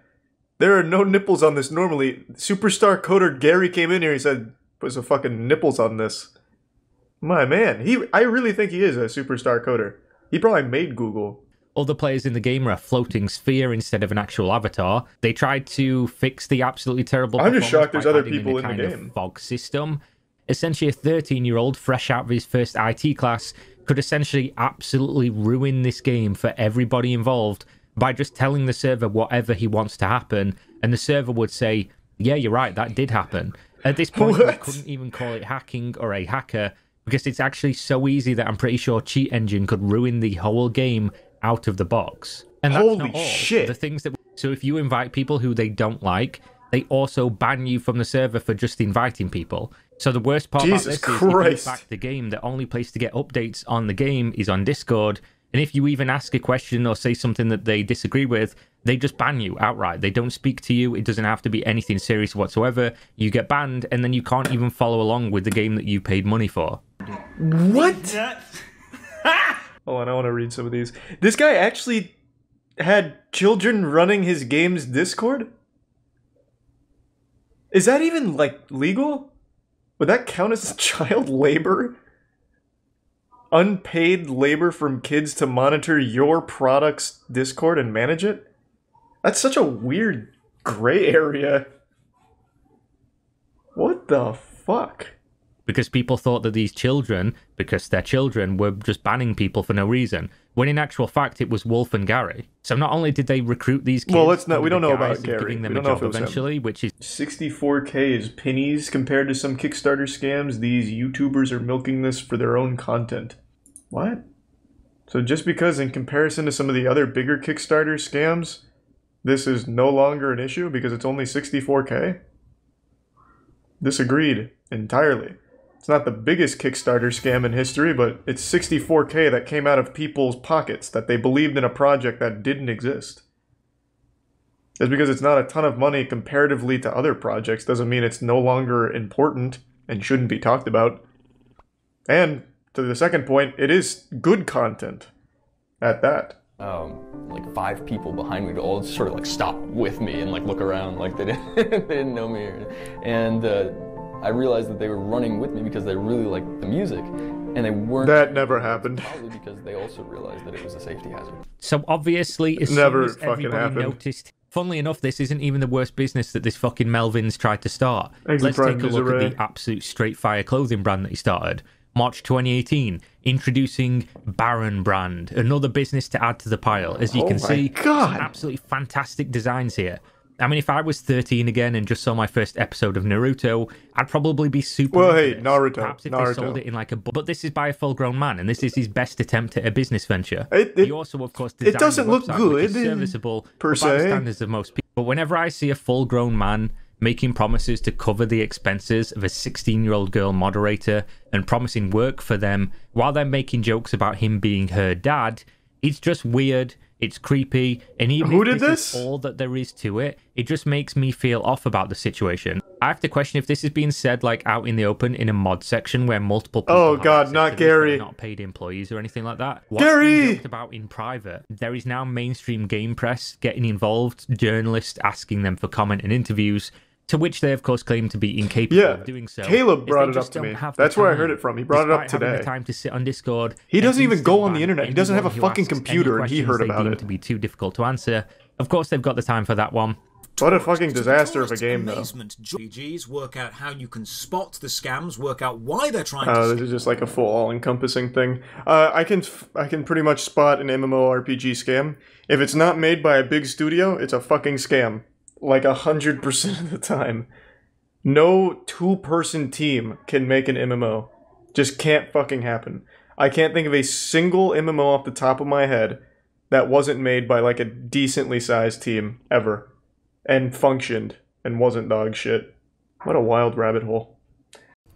There are no nipples on this normally. Superstar coder Gary came in here, he said, put some fucking nipples on this. My man, I really think he is a superstar coder. He probably made Google. Other players in the game are a floating sphere instead of an actual avatar. They tried to fix the absolutely terrible I'm just shocked there's other people in the kind game. Of fog system. Essentially, a 13-year-old fresh out of his first IT class could essentially absolutely ruin this game for everybody involved by just telling the server whatever he wants to happen, and the server would say, yeah, you're right, that did happen. At this point, we couldn't even call it hacking or a hacker, because it's actually so easy that I'm pretty sure Cheat Engine could ruin the whole game out of the box. And that's Holy not all. shit. The things that... So if you invite people who they don't like, they also ban you from the server for just inviting people. So the worst part about this is if you back the game, the only place to get updates on the game is on Discord. And if you even ask a question or say something that they disagree with, they just ban you outright. They don't speak to you. It doesn't have to be anything serious whatsoever. You get banned, and then you can't even follow along with the game that you paid money for. What? Hold on, I want to read some of these. This guy actually had children running his game's Discord? Is that even, like, legal? Would that count as child labor? Unpaid labor from kids to monitor your product's Discord and manage it? That's such a weird gray area. What the fuck? because people thought that these children, because they're children, were just banning people for no reason, when in actual fact it was Wolf and Gary. So not only did they recruit these kids, well, we don't know about Gary. Giving them we don't a know job if it was eventually, him. which is 64K is pennies compared to some Kickstarter scams. These YouTubers are milking this for their own content. What? So just because in comparison to some of the other bigger Kickstarter scams, this is no longer an issue because it's only 64K? Disagreed entirely. It's not the biggest Kickstarter scam in history, but it's 64K that came out of people's pockets that they believed in a project that didn't exist. Just because it's not a ton of money comparatively to other projects doesn't mean it's no longer important and shouldn't be talked about. And to the second point, it is good content at that. Like 5 people behind me all sort of like stop with me and like look around like they didn't know me. And I realized that they were running with me because they really liked the music, and they weren't. That never happened. Probably because they also realized that it was a safety hazard. So obviously, as never soon as fucking everybody happened. noticed. Funnily enough, this isn't even the worst business that this fucking Melvin's tried to start. Let's take a look at the absolute straight fire clothing brand that he started. March 2018, introducing Baron brand, another business to add to the pile. As you can see, some absolutely fantastic designs here. I mean, if I was 13 again and just saw my first episode of Naruto, I'd probably be super. Well, hey, Naruto. Perhaps if they sold it in like a. But this is by a full-grown man, and this is his best attempt at a business venture. He also, of course, designed it doesn't look good, which is serviceable per se, by the standards of most people. But whenever I see a full-grown man making promises to cover the expenses of a 16-year-old girl moderator and promising work for them while they're making jokes about him being her dad, it's just weird. It's creepy, and even if this is all that there is to it, it just makes me feel off about the situation. I have to question if this is being said like out in the open in a mod section where multiple people oh god, not Gary, not paid employees or anything like that. What's Gary talked about in private. There is now mainstream game press getting involved, journalists asking them for comment and interviews. To which they, of course, claim to be incapable of doing so. Caleb brought it up to me. That's where I heard it from. He brought it up today. The time to sit on Discord. He doesn't even go on the internet. He doesn't have a fucking computer, and he heard about it. To be too difficult to answer. Of course, they've got the time for that one. What a fucking disaster of a game, though. GGs, work out how you can spot the scams, work out why they're trying to. Oh, this is just like a full all-encompassing thing. I can pretty much spot an MMORPG scam. If it's not made by a big studio, it's a fucking scam. Like 100% of the time. No 2-person team can make an MMO. Just can't fucking happen. I can't think of a single MMO off the top of my head that wasn't made by like a decently sized team ever. And functioned and wasn't dog shit. What a wild rabbit hole.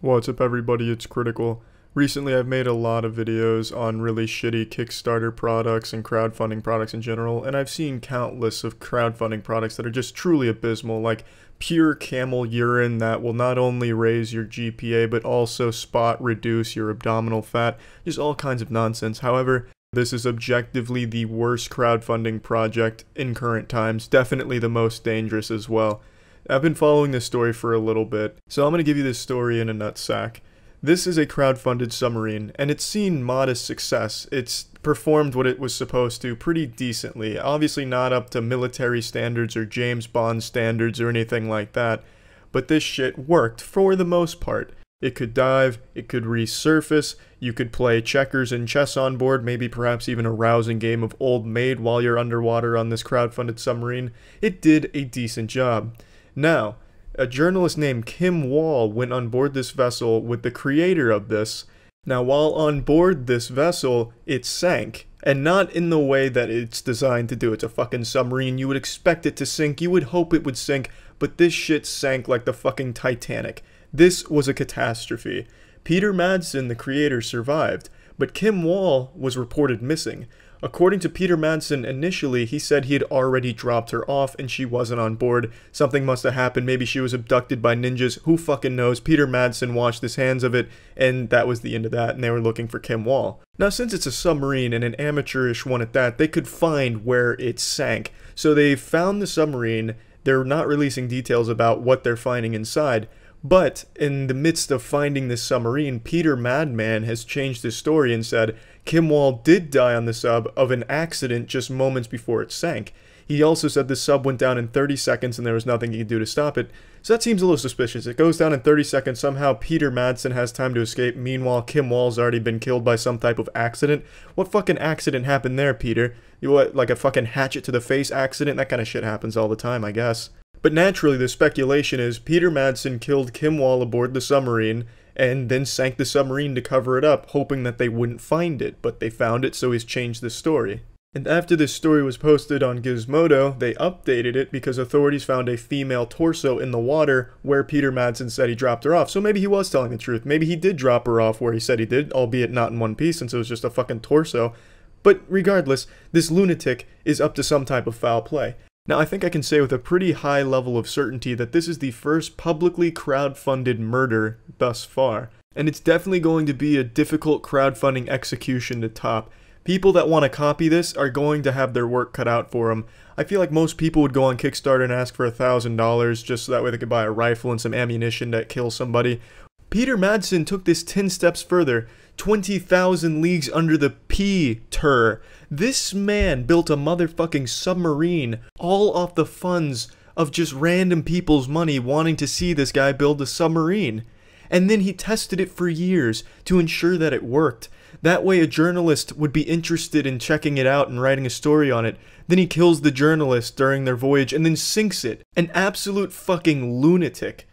What's up everybody, it's Critical. Recently I've made a lot of videos on really shitty Kickstarter products and crowdfunding products in general, and I've seen countless of crowdfunding products that are just truly abysmal, like pure camel urine that will not only raise your GPA but also spot reduce your abdominal fat, just all kinds of nonsense. However, this is objectively the worst crowdfunding project in current times, definitely the most dangerous as well. I've been following this story for a little bit, so I'm going to give you this story in a nutsack. This is a crowdfunded submarine, and it's seen modest success. It's performed what it was supposed to pretty decently. Obviously not up to military standards or James Bond standards or anything like that, but this shit worked for the most part. It could dive, it could resurface, you could play checkers and chess on board, maybe perhaps even a rousing game of Old Maid while you're underwater on this crowdfunded submarine. It did a decent job. Now, a journalist named Kim Wall went on board this vessel with the creator of this. Now, while on board this vessel, it sank. And not in the way that it's designed to do. It's a fucking submarine. You would expect it to sink. You would hope it would sink. But this shit sank like the fucking Titanic. This was a catastrophe. Peter Madsen, the creator, survived. But Kim Wall was reported missing. According to Peter Madsen, initially, he said he had already dropped her off and she wasn't on board. Something must have happened. Maybe she was abducted by ninjas. Who fucking knows? Peter Madsen washed his hands of it, and that was the end of that, and they were looking for Kim Wall. Now, since it's a submarine, and an amateurish one at that, they could find where it sank. So they found the submarine. They're not releasing details about what they're finding inside. But in the midst of finding this submarine, Peter Madman has changed his story and said Kim Wall did die on the sub of an accident just moments before it sank. He also said the sub went down in 30 seconds and there was nothing he could do to stop it. So that seems a little suspicious. It goes down in 30 seconds, somehow Peter Madsen has time to escape, meanwhile Kim Wall's already been killed by some type of accident. What fucking accident happened there, Peter? You what, like a fucking hatchet to the face accident? That kind of shit happens all the time, I guess. But naturally, the speculation is Peter Madsen killed Kim Wall aboard the submarine, and then sank the submarine to cover it up, hoping that they wouldn't find it, but they found it, so he's changed the story. And after this story was posted on Gizmodo, they updated it because authorities found a female torso in the water where Peter Madsen said he dropped her off. So maybe he was telling the truth. Maybe he did drop her off where he said he did, albeit not in one piece since it was just a fucking torso. But regardless, this lunatic is up to some type of foul play. Now, I think I can say with a pretty high level of certainty that this is the first publicly crowdfunded murder thus far. And it's definitely going to be a difficult crowdfunding execution to top. People that want to copy this are going to have their work cut out for them. I feel like most people would go on Kickstarter and ask for $1,000 just so that way they could buy a rifle and some ammunition that kills somebody. Peter Madsen took this 10 steps further. 20,000 leagues under the P-ter. This man built a motherfucking submarine all off the funds of just random people's money wanting to see this guy build a submarine. And then he tested it for years to ensure that it worked. That way a journalist would be interested in checking it out and writing a story on it. Then he kills the journalist during their voyage and then sinks it. An absolute fucking lunatic.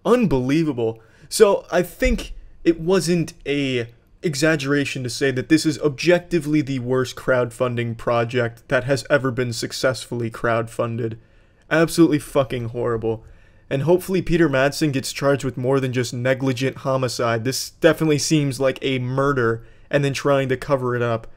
Unbelievable. So I think it wasn't a exaggeration to say that this is objectively the worst crowdfunding project that has ever been successfully crowdfunded. Absolutely fucking horrible. And hopefully Peter Madsen gets charged with more than just negligent homicide. This definitely seems like a murder and then trying to cover it up.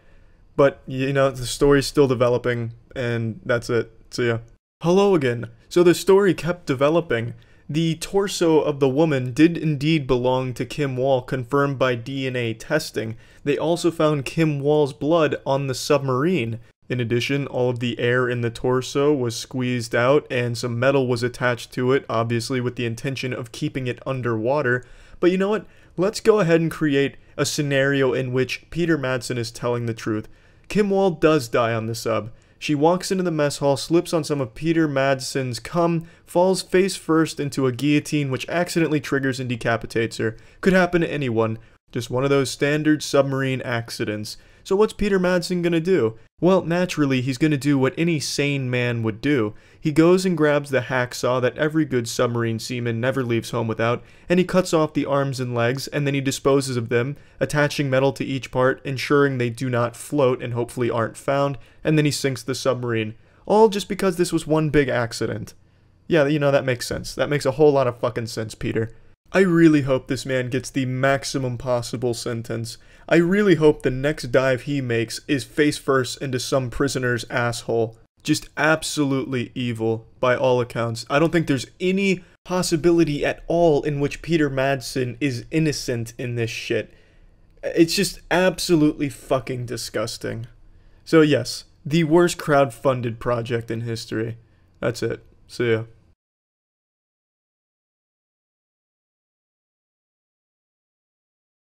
But, you know, the story's still developing, and that's it. So yeah. Hello again. So the story kept developing. The torso of the woman did indeed belong to Kim Wall, confirmed by DNA testing. They also found Kim Wall's blood on the submarine. In addition, all of the air in the torso was squeezed out and some metal was attached to it, obviously with the intention of keeping it underwater. But you know what? Let's go ahead and create a scenario in which Peter Madsen is telling the truth. Kim Wall does die on the sub. She walks into the mess hall, slips on some of Peter Madsen's cum, falls face first into a guillotine which accidentally triggers and decapitates her. Could happen to anyone. Just one of those standard submarine accidents. So what's Peter Madsen gonna do? Well, naturally, he's gonna do what any sane man would do. He goes and grabs the hacksaw that every good submarine seaman never leaves home without, and he cuts off the arms and legs, and then he disposes of them, attaching metal to each part, ensuring they do not float and hopefully aren't found, and then he sinks the submarine. All just because this was one big accident. Yeah, you know, that makes sense. That makes a whole lot of fucking sense, Peter. I really hope this man gets the maximum possible sentence. I really hope the next dive he makes is face first into some prisoner's asshole. Just absolutely evil, by all accounts. I don't think there's any possibility at all in which Peter Madsen is innocent in this shit. It's just absolutely fucking disgusting. So yes, the worst crowdfunded project in history. That's it. See ya.